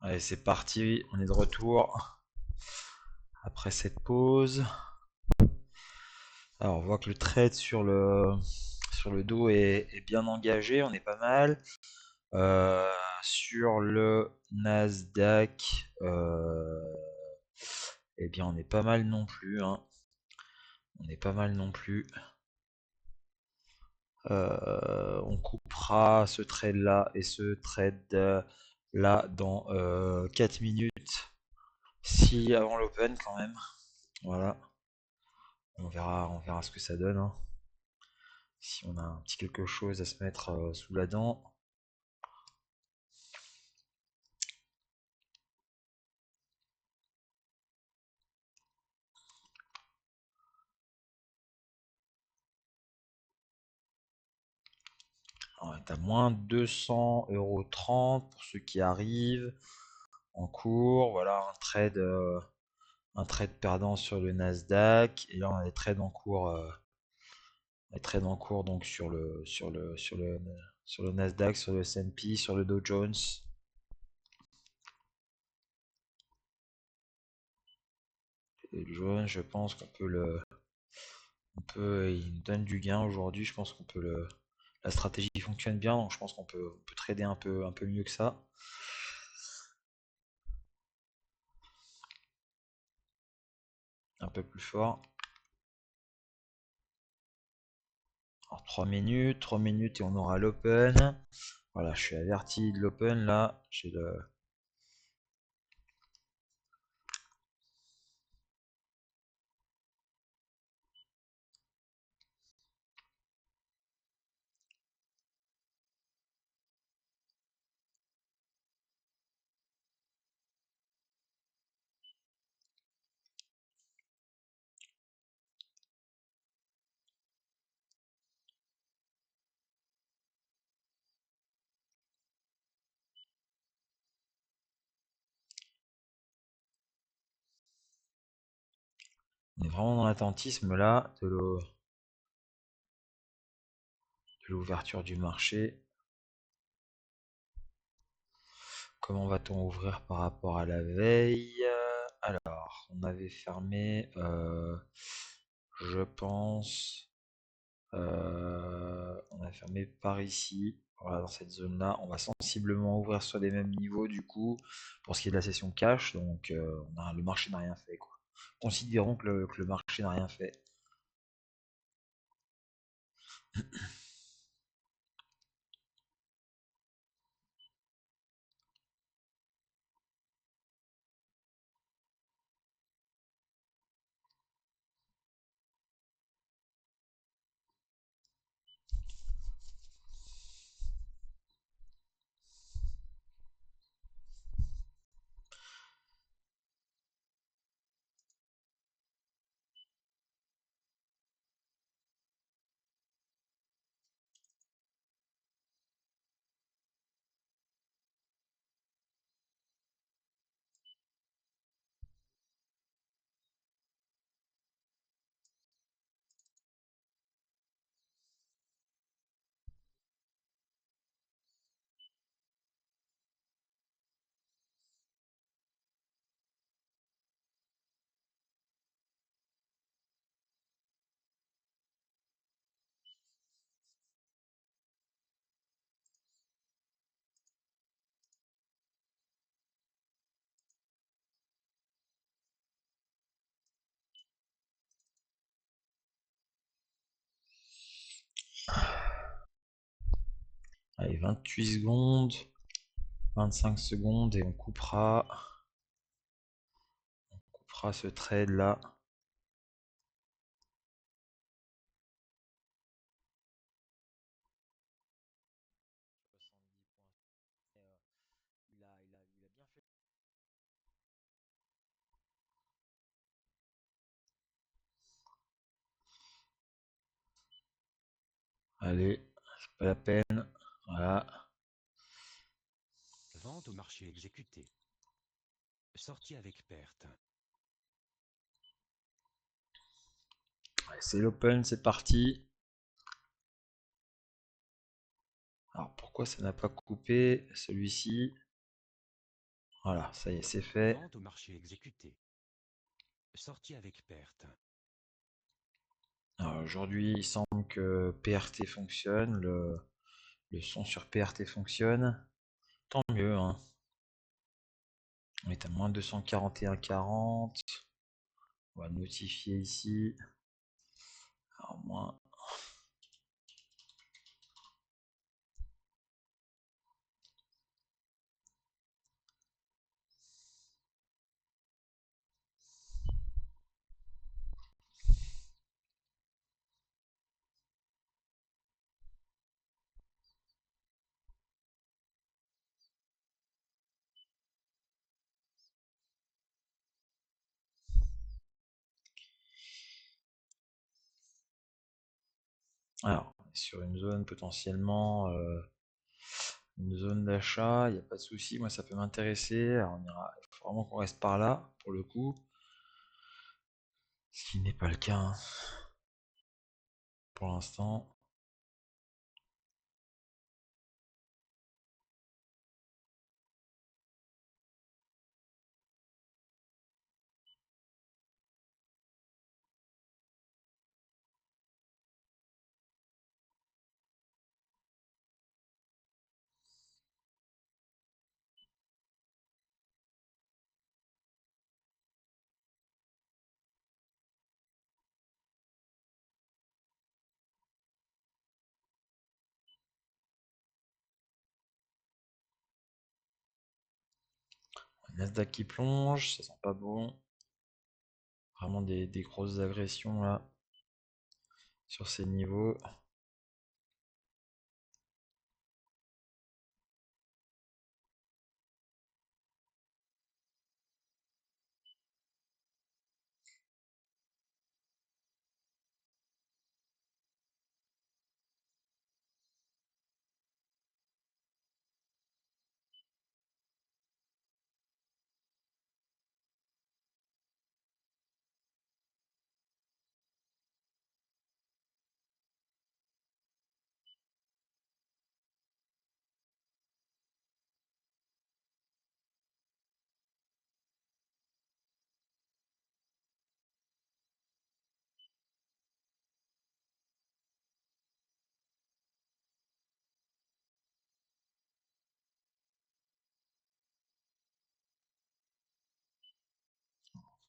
Allez, c'est parti, on est de retour après cette pause. Alors, on voit que le trade sur le dos est bien engagé, on est pas mal. Sur le Nasdaq, eh bien, on est pas mal non plus, hein. On est pas mal non plus. On coupera ce trade là et ce trade là dans 4 minutes. Si avant l'open quand même. Voilà. On verra ce que ça donne, hein. Si on a un petit quelque chose à se mettre sous la dent. On est à moins 200,30 € pour ceux qui arrivent en cours. Voilà un trade perdant sur le Nasdaq. Et là on a des trades en cours. Les trades en cours donc sur le Nasdaq, sur le S&P, sur le Dow Jones. Et le jaune, je pense qu'on peut il nous donne du gain aujourd'hui. Je pense qu'on peut la stratégie fonctionne bien, donc je pense on peut trader un peu mieux que ça. Un peu plus fort. Alors 3 minutes et on aura l'open. Voilà, je suis averti de l'open là. On est vraiment dans l'attentisme là de l'ouverture du marché. Comment va-t-on ouvrir par rapport à la veille? Alors, on avait fermé, je pense, on a fermé par ici. Voilà, dans cette zone-là, on va sensiblement ouvrir sur les mêmes niveaux du coup pour ce qui est de la session cash. Donc, le marché n'a rien fait quoi. Considérons que le marché n'a rien fait. Allez, 28 secondes, 25 secondes et on coupera ce trade là. Il a bien fait. Allez, c'est pas la peine. Voilà. Vente au marché exécuté. Sortie avec perte. C'est l'open, c'est parti. Alors pourquoi ça n'a pas coupé celui-ci? Voilà, ça y est, c'est fait. Vente au marché exécutée. Sortie avec perte. Alors aujourd'hui, il semble que PRT fonctionne, le son sur PRT fonctionne. Tant mieux, hein. On est à moins 241,40. On va notifier ici. Alors moins. Alors, sur une zone potentiellement, une zone d'achat, il n'y a pas de souci, moi ça peut m'intéresser. Alors il faut vraiment qu'on reste par là, pour le coup. Ce qui n'est pas le cas, hein, pour l'instant. Nasdaq qui plonge, ça sent pas bon. Vraiment des grosses agressions là, sur ces niveaux.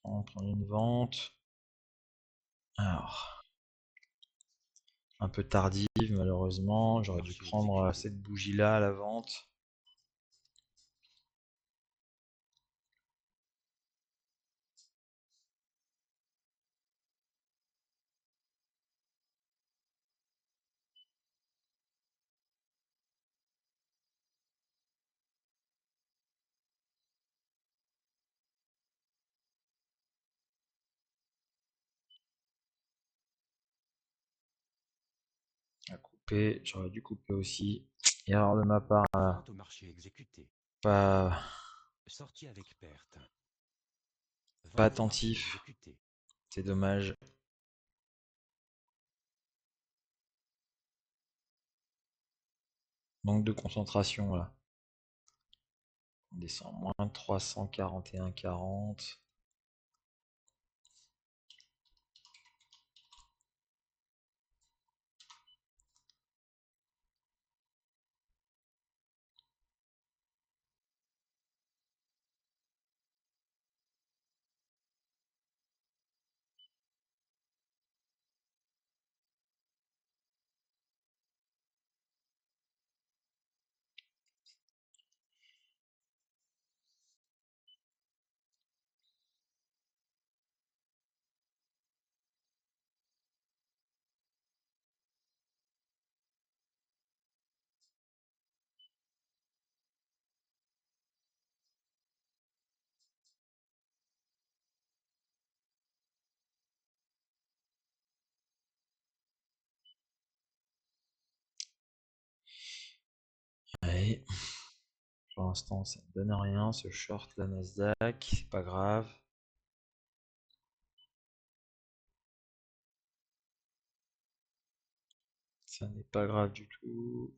On prend une vente. Alors, un peu tardive malheureusement. J'aurais dû prendre cette bougie là à la vente. À couper, j'aurais dû couper aussi. Erreur de ma part, Vente au marché exécuté. pas, Sortie avec perte. pas Vente au marché attentif. exécuté. C'est dommage. Manque de concentration là. On descend moins 341,40. Allez. Pour l'instant, ça ne donne rien. Ce short la Nasdaq, c'est pas grave. Ça n'est pas grave du tout.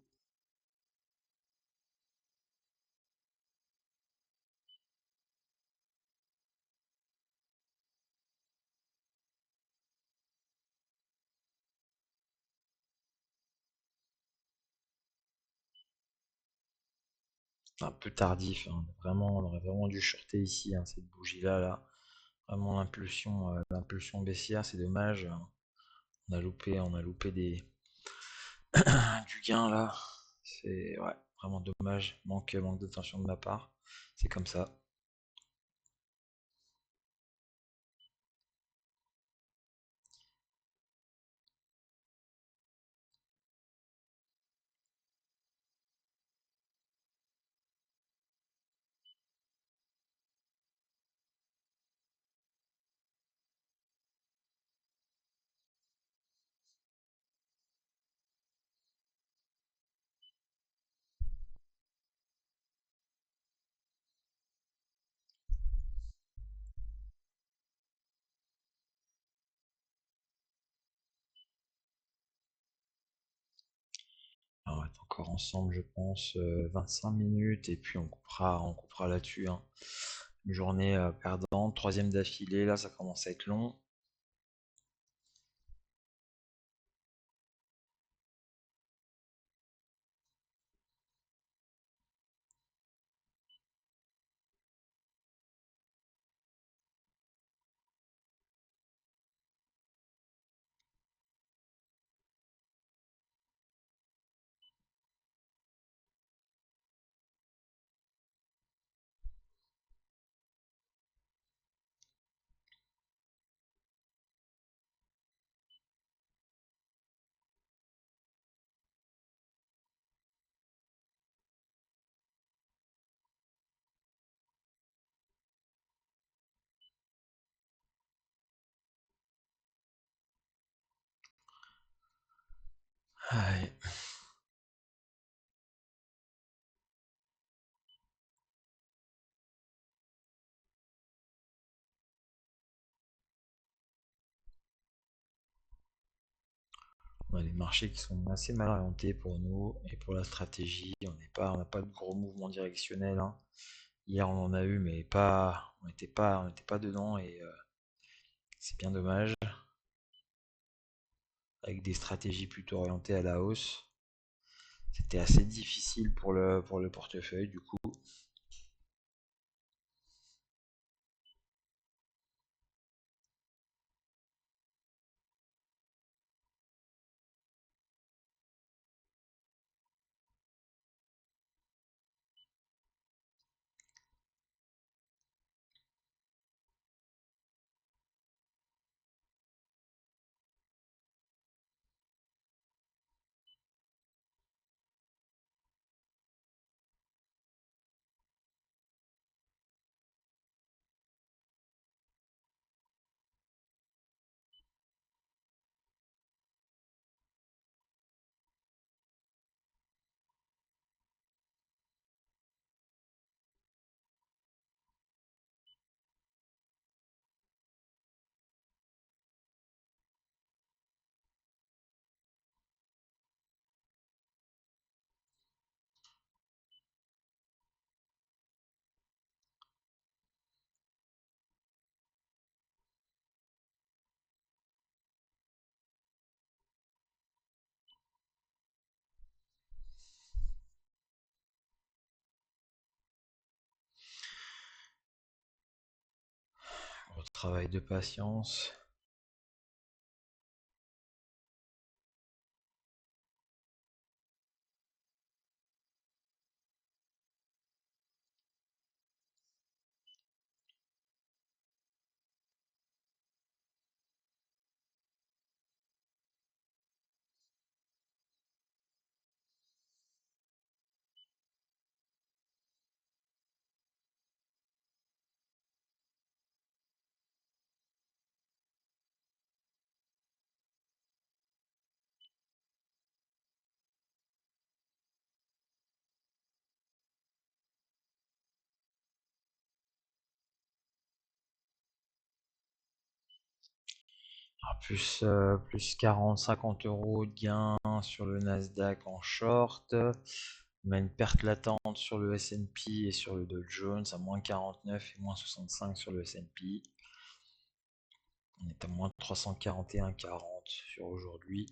Un peu tardif, hein. Vraiment, on aurait vraiment dû shorter ici, hein, cette bougie-là, là. Vraiment l'impulsion baissière, c'est dommage. On a loupé du gain là. C'est ouais, vraiment dommage. Manque d'attention de ma part. C'est comme ça. On va être encore ensemble, je pense, 25 minutes et puis on coupera là-dessus, hein. Une journée perdante, troisième d'affilée, là ça commence à être long. Ouais. On a les marchés qui sont assez mal orientés pour nous et pour la stratégie. On n'a pas de gros mouvements directionnels, hein. Hier on en a eu, mais on n'était pas dedans et c'est bien dommage. Avec des stratégies plutôt orientées à la hausse. C'était assez difficile pour le portefeuille du coup. Gros travail de patience. Alors, plus 40, 50 euros de gain sur le Nasdaq en short. On a une perte latente sur le S&P et sur le Dow Jones à moins 49 et moins 65 sur le S&P. On est à moins 341,40 sur aujourd'hui.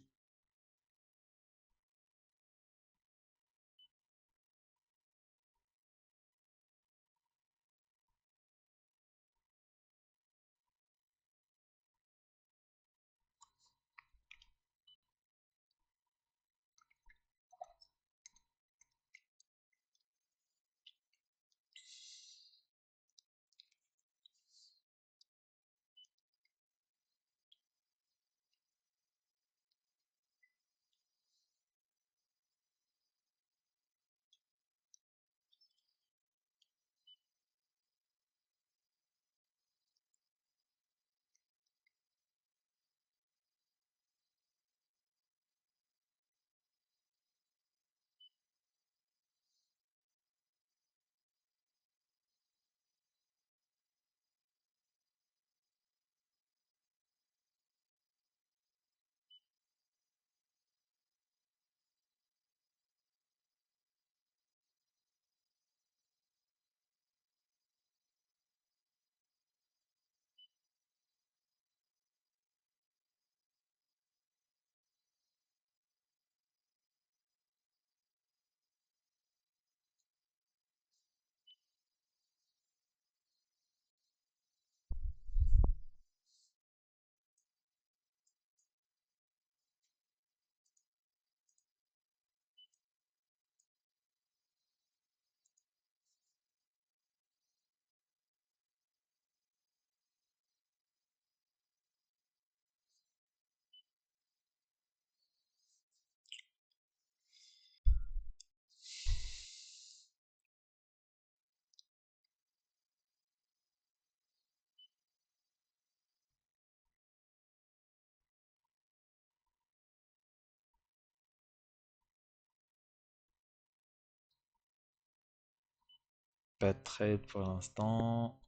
Pas de trade pour l'instant.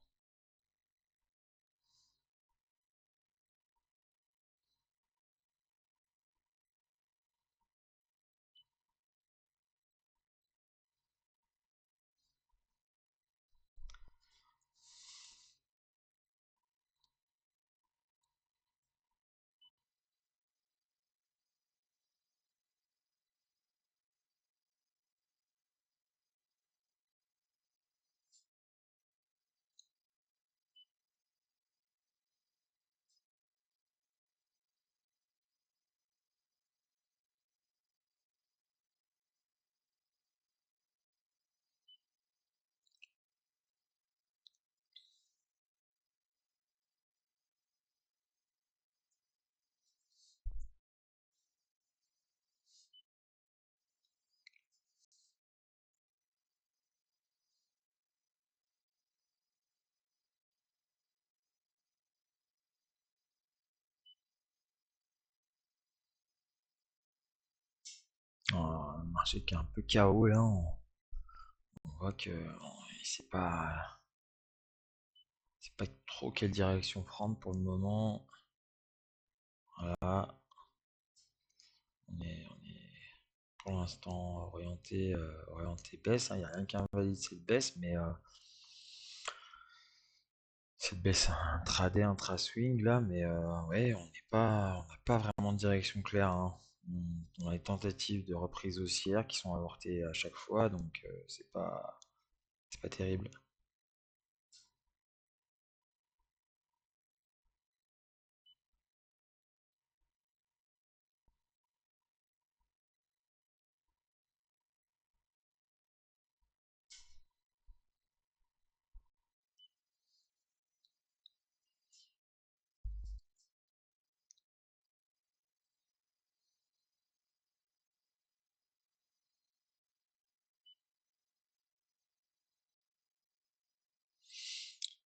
Un marché qui est un peu chaos là. On voit que c'est pas trop quelle direction prendre pour le moment. Voilà, on est pour l'instant orienté baisse. Il n'y a rien qui invalide cette baisse, mais cette baisse intraday, intra-swing là, mais ouais, on n'a pas vraiment de direction claire, hein. On a des tentatives de reprise haussière qui sont avortées à chaque fois, donc c'est pas terrible.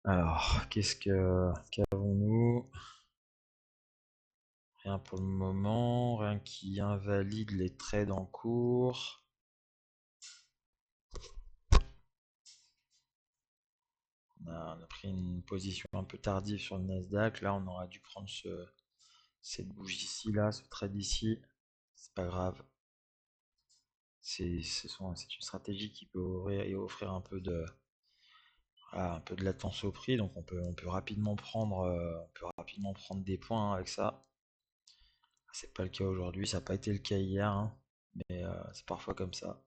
Alors, qu'avons-nous? Rien pour le moment, rien qui invalide les trades en cours. On a pris une position un peu tardive sur le Nasdaq. Là, on aurait dû prendre cette bougie ici, là, ce trade ici. C'est pas grave. C'est une stratégie qui peut offrir un peu de latence au prix. Donc, on peut rapidement prendre des points avec ça. C'est pas le cas aujourd'hui. Ça n'a pas été le cas hier, hein, mais c'est parfois comme ça.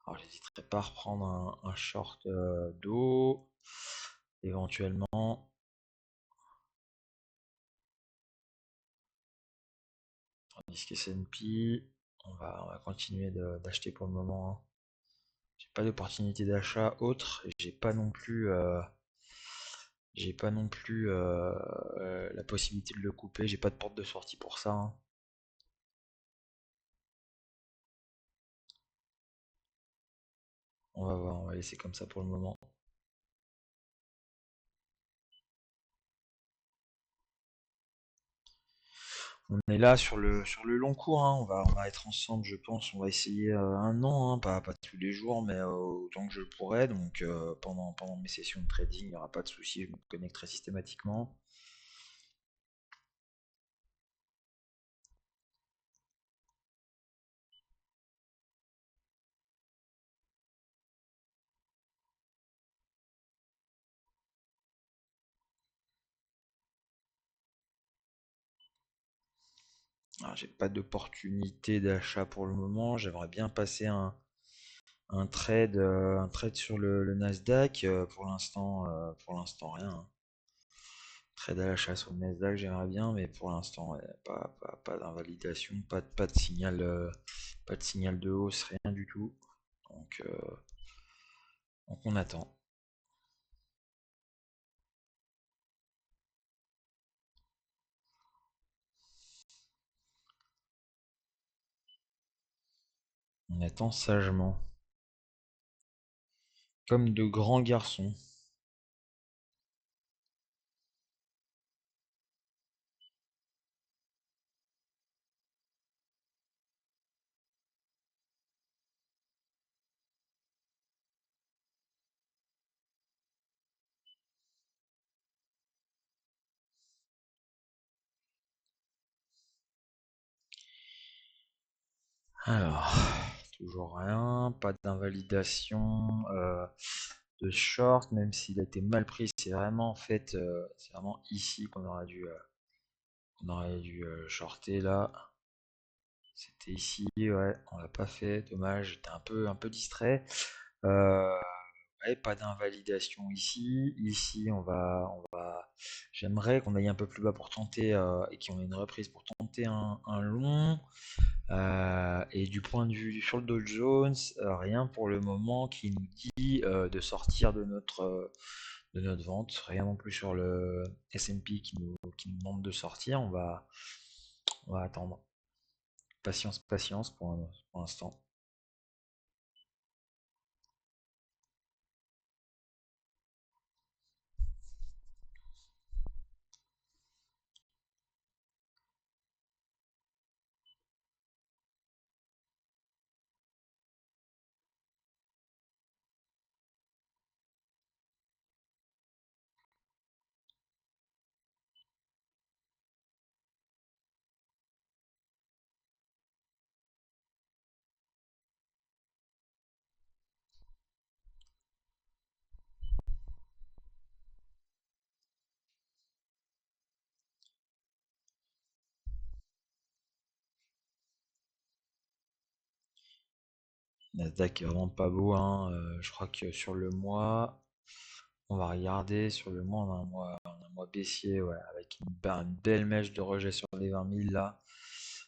Alors, j'hésiterai pas à reprendre un short d'eau, éventuellement. Tandis que S&P, on va continuer d'acheter pour le moment, hein. J'ai pas d'opportunité d'achat autre. J'ai pas non plus la possibilité de le couper. J'ai pas de porte de sortie pour ça, hein. On va voir, on va laisser comme ça pour le moment. On est là sur le long cours, hein. On va être ensemble, je pense. On va essayer un an, hein. Pas tous les jours, mais autant que je le pourrais. Donc pendant mes sessions de trading, il n'y aura pas de souci. Je me connecterai systématiquement. J'ai pas d'opportunité d'achat pour le moment. J'aimerais bien passer un trade sur le Nasdaq. Pour l'instant rien, hein. Trade à l'achat sur le Nasdaq, j'aimerais bien, mais pour l'instant, ouais, pas d'invalidation, pas de signal de hausse, rien du tout. Donc, euh, donc on attend. On attend sagement. Comme de grands garçons. Alors, toujours rien, pas d'invalidation de short, même s'il a été mal pris, c'est vraiment en fait, c'est vraiment ici qu'on aurait dû shorter là. C'était ici, ouais, on l'a pas fait, dommage, j'étais un peu distrait. Euh, ouais, pas d'invalidation ici. Ici, j'aimerais qu'on aille un peu plus bas pour tenter et qu'on ait une reprise pour tenter un long. Et du point de vue sur le Dow Jones, rien pour le moment qui nous dit de sortir de notre vente. Rien non plus sur le S&P qui nous demande de sortir. On va attendre. Patience, patience pour l'instant. Nasdaq est vraiment pas beau, hein. Je crois que sur le mois, on va regarder sur le mois, on a un mois baissier, ouais, avec une belle mèche de rejet sur les 20 000 là.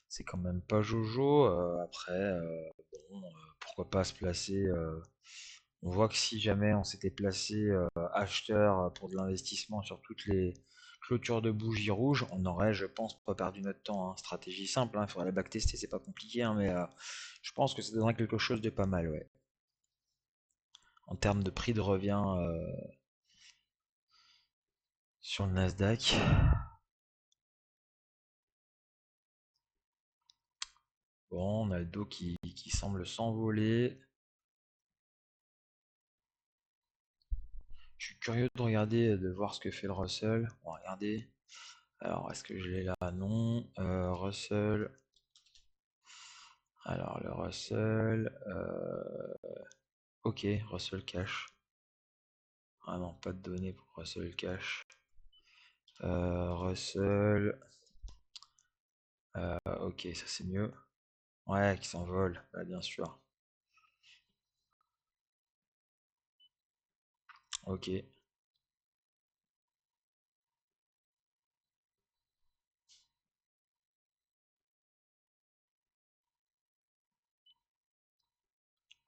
C'est quand même pas jojo. Après, bon, pourquoi pas se placer. On voit que si jamais on s'était placé acheteur pour de l'investissement sur toutes les clôtures de bougies rouges, on aurait, je pense, pas perdu notre temps, hein. Stratégie simple, il faudrait la backtester, c'est pas compliqué, hein, mais je pense que ça donnerait quelque chose de pas mal, ouais. En termes de prix de revient sur le Nasdaq. Bon, on a le dos qui semble s'envoler. Je suis curieux de regarder, de voir ce que fait le Russell. On va regarder. Alors, est-ce que je l'ai là? Non. Russell. Alors, le Russell. Ok, Russell Cash. Ah non, pas de données pour Russell Cash. Russell. Ok, ça c'est mieux. Ouais, qui s'envole, bah, bien sûr. Ok.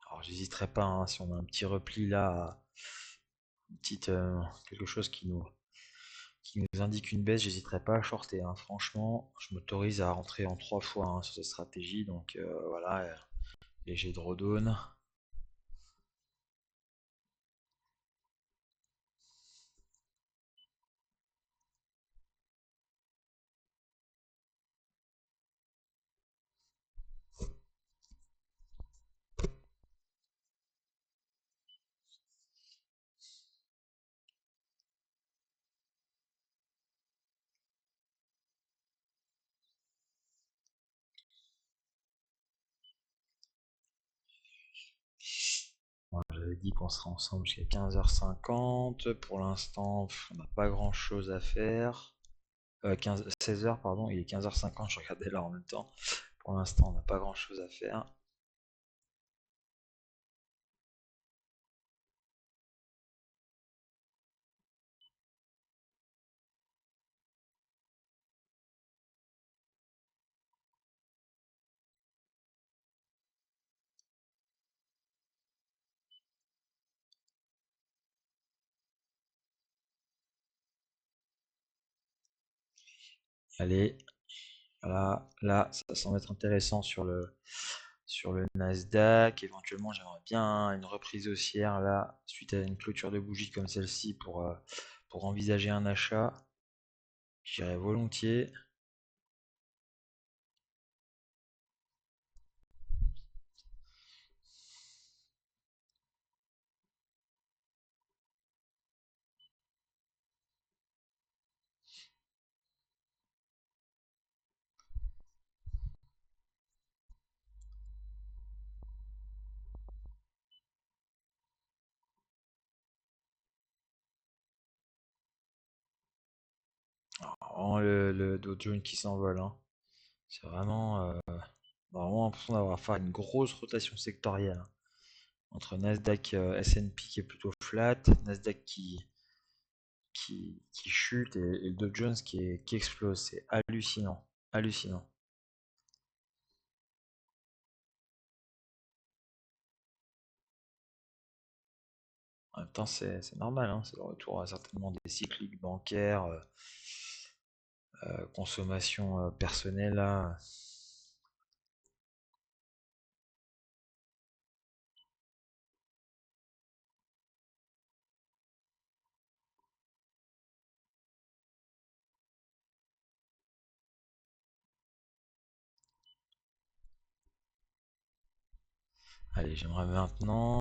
Alors, j'hésiterai pas, hein, si on a un petit repli là, quelque chose qui nous indique une baisse, j'hésiterai pas à shorter, hein. Franchement, je m'autorise à rentrer en 3 fois, hein, sur cette stratégie, donc voilà, léger drawdown. Bon, j'avais dit qu'on serait ensemble jusqu'à 15h50. Pour l'instant, on n'a pas grand chose à faire. 16h, pardon, il est 15h50, je regardais là en même temps. Pour l'instant, on n'a pas grand chose à faire. Allez, voilà, là, ça semble être intéressant sur le Nasdaq. Éventuellement, j'aimerais bien une reprise haussière là, suite à une clôture de bougie comme celle-ci pour envisager un achat. J'irais volontiers. Vraiment le Dow Jones qui s'envole, hein. C'est vraiment, on a vraiment l'impression d'avoir à faire une grosse rotation sectorielle, hein. Entre Nasdaq, S&P qui est plutôt flat, Nasdaq qui chute et le Dow Jones qui explose. C'est hallucinant. Hallucinant. En même temps, c'est normal, hein. C'est le retour à certainement des cycliques bancaires, consommation personnelle, là. Allez, j'aimerais maintenant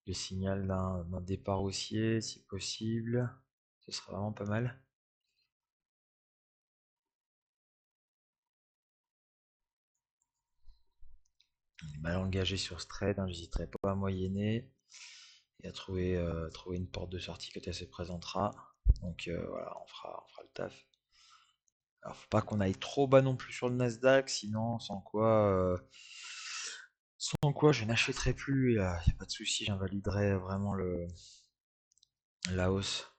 le signal d'un départ haussier, si possible. Ce serait vraiment pas mal. Mal engagé sur ce trade, hein, j'hésiterai pas à moyenner et à trouver une porte de sortie quand elle se présentera. Donc voilà, on fera le taf. Alors faut pas qu'on aille trop bas non plus sur le Nasdaq, sinon sans quoi je n'achèterai plus. Il n'y a pas de souci, j'invaliderai vraiment la hausse.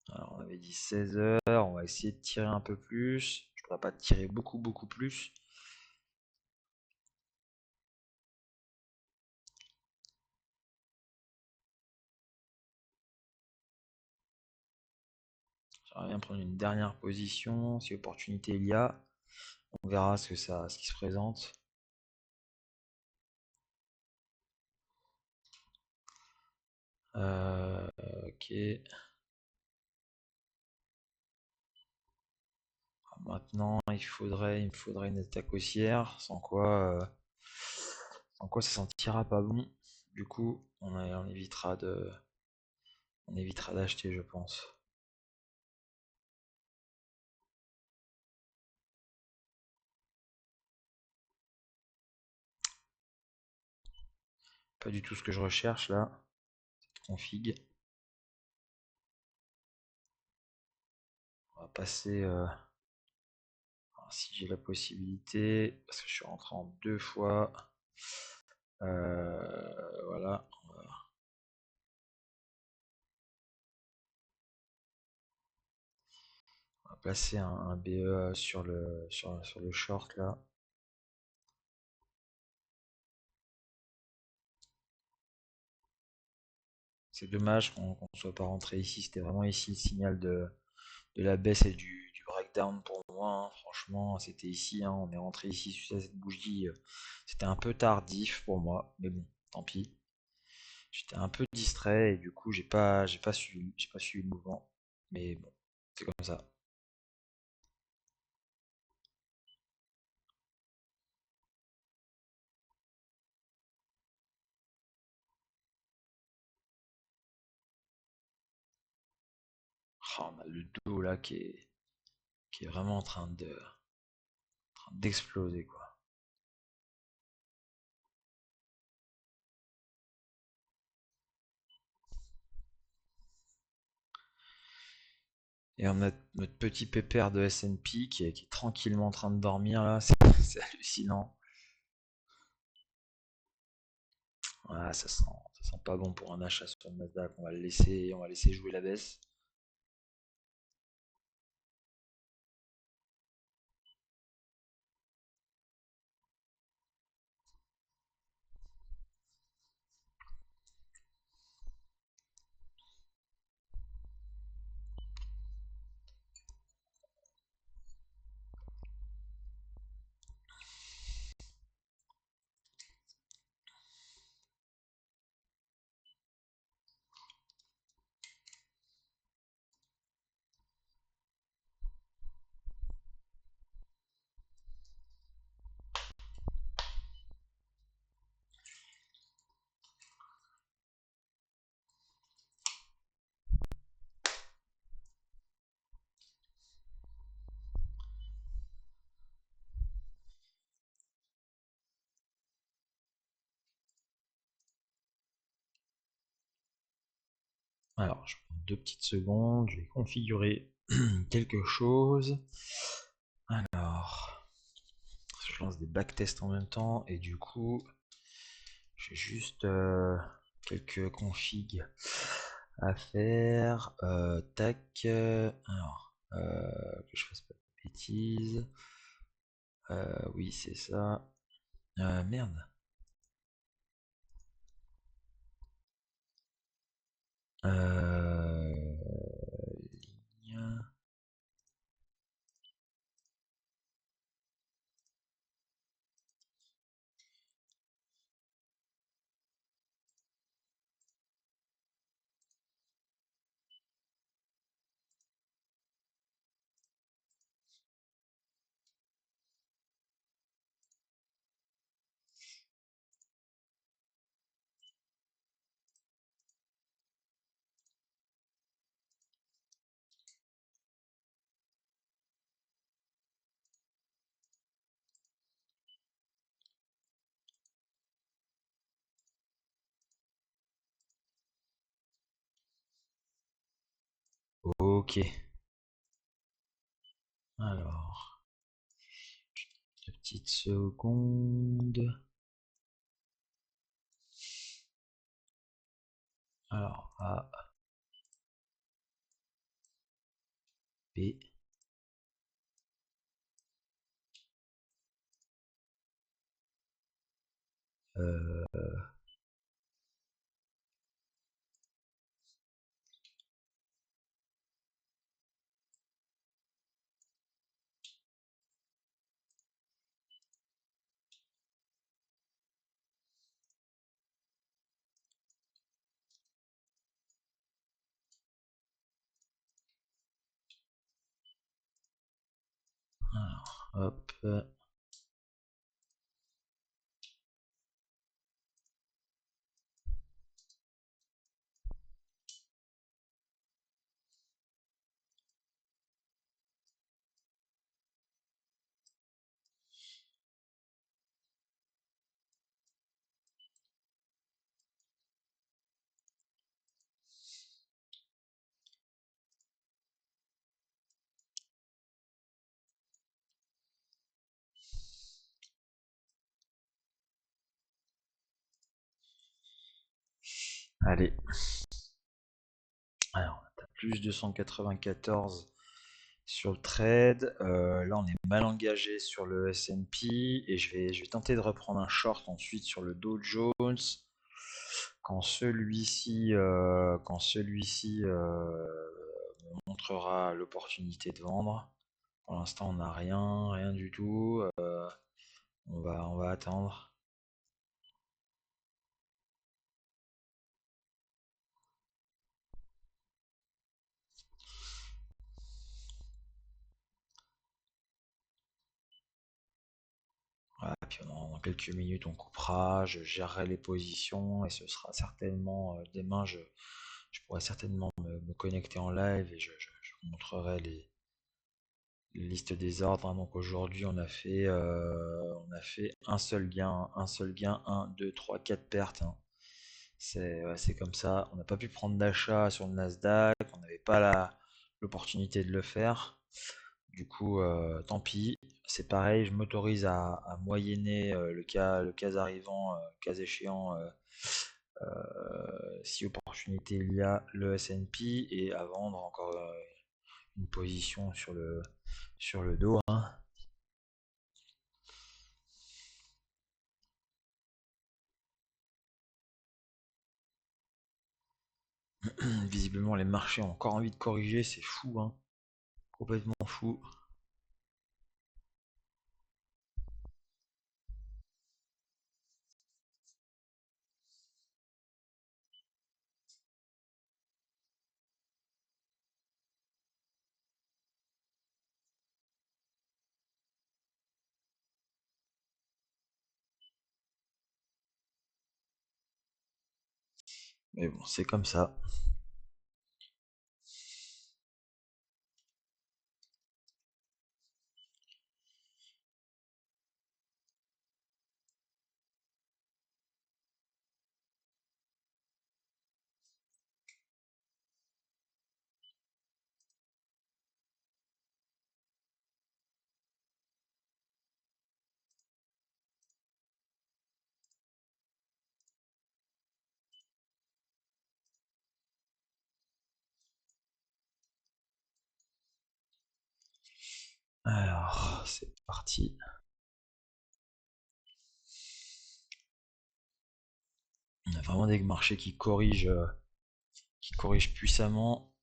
Alors on avait dit 16 heures, on va essayer de tirer un peu plus. Je ne pourrais pas tirer beaucoup beaucoup plus. J'aimerais bien prendre une dernière position, si opportunité il y a. On verra ce qui se présente. Ok. Maintenant, il me faudrait une attaque haussière, sans quoi ça sentira pas bon. Du coup, on évitera d'acheter, je pense. Pas du tout ce que je recherche là. Cette config. On va passer, si j'ai la possibilité, parce que je suis rentré en deux fois. Voilà. On va placer un BE sur le short là. C'est dommage qu'on ne soit pas rentré ici. C'était vraiment ici le signal de la baisse et du breakdown pour moi, hein. Franchement, c'était ici, hein. On est rentré ici sur cette bougie. C'était un peu tardif pour moi, mais bon, tant pis. J'étais un peu distrait et du coup, j'ai pas suivi le mouvement. Mais bon, c'est comme ça. Oh, on a le dos là qui est vraiment en train d'exploser quoi. Et on a notre petit pépère de S&P qui est tranquillement en train de dormir là. C'est hallucinant. Ah, ça sent pas bon pour un achat sur le Nasdaq. On va laisser jouer la baisse. Alors, je prends 2 petites secondes, je vais configurer quelque chose. Alors, je lance des backtests en même temps et du coup, j'ai juste quelques configs à faire. Tac. Alors, que je fasse pas de bêtises. Oui, c'est ça. Merde. Ligne. Ok. Alors, 2 petites secondes. Alors, A, B. Euh, hop. Allez. Alors, on a plus 294 sur le trade. Là, on est mal engagé sur le S&P et je vais tenter de reprendre un short ensuite sur le Dow Jones quand celui-ci me montrera l'opportunité de vendre. Pour l'instant, on n'a rien du tout. On va attendre. Voilà, puis dans quelques minutes, on coupera, je gérerai les positions et ce sera certainement demain, je pourrai certainement me connecter en live et je vous montrerai les listes des ordres, hein. Donc aujourd'hui, on a fait un seul gain, 1, 2, 3, 4 pertes, hein. C'est comme ça. On n'a pas pu prendre d'achat sur le Nasdaq, on n'avait pas l'opportunité de le faire. Du coup, tant pis. C'est pareil, je m'autorise à moyenner le cas arrivant, cas échéant, si opportunité il y a le S&P et à vendre encore une position sur le dos, hein. Visiblement, les marchés ont encore envie de corriger, c'est fou, hein. Complètement fou. Mais bon, c'est comme ça. Alors, c'est parti. On a vraiment des marchés qui corrigent puissamment.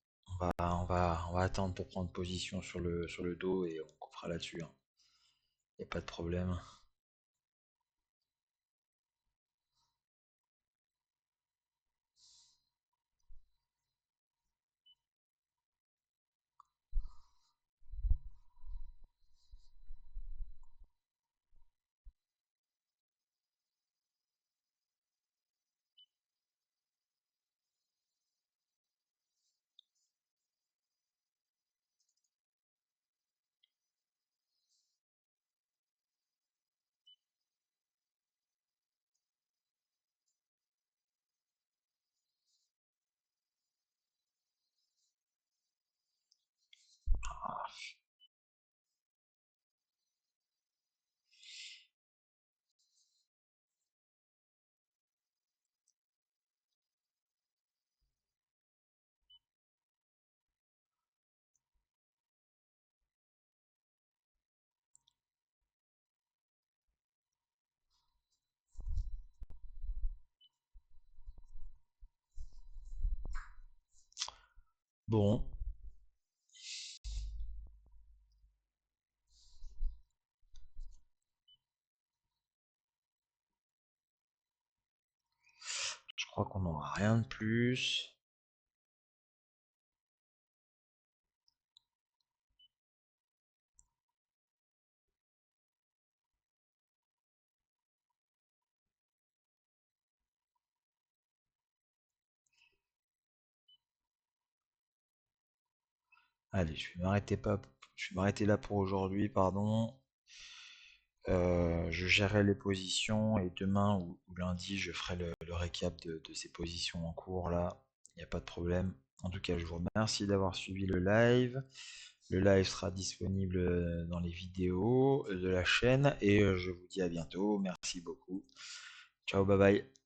On va attendre pour prendre position sur le dos et on coupera là-dessus, hein. Y a pas de problème. Bon, je crois qu'on n'aura rien de plus. Allez, je vais m'arrêter là pour aujourd'hui, pardon. Je gérerai les positions et demain ou lundi, je ferai le récap de ces positions en cours là. Il n'y a pas de problème. En tout cas, je vous remercie d'avoir suivi le live. Le live sera disponible dans les vidéos de la chaîne et je vous dis à bientôt. Merci beaucoup. Ciao, bye bye.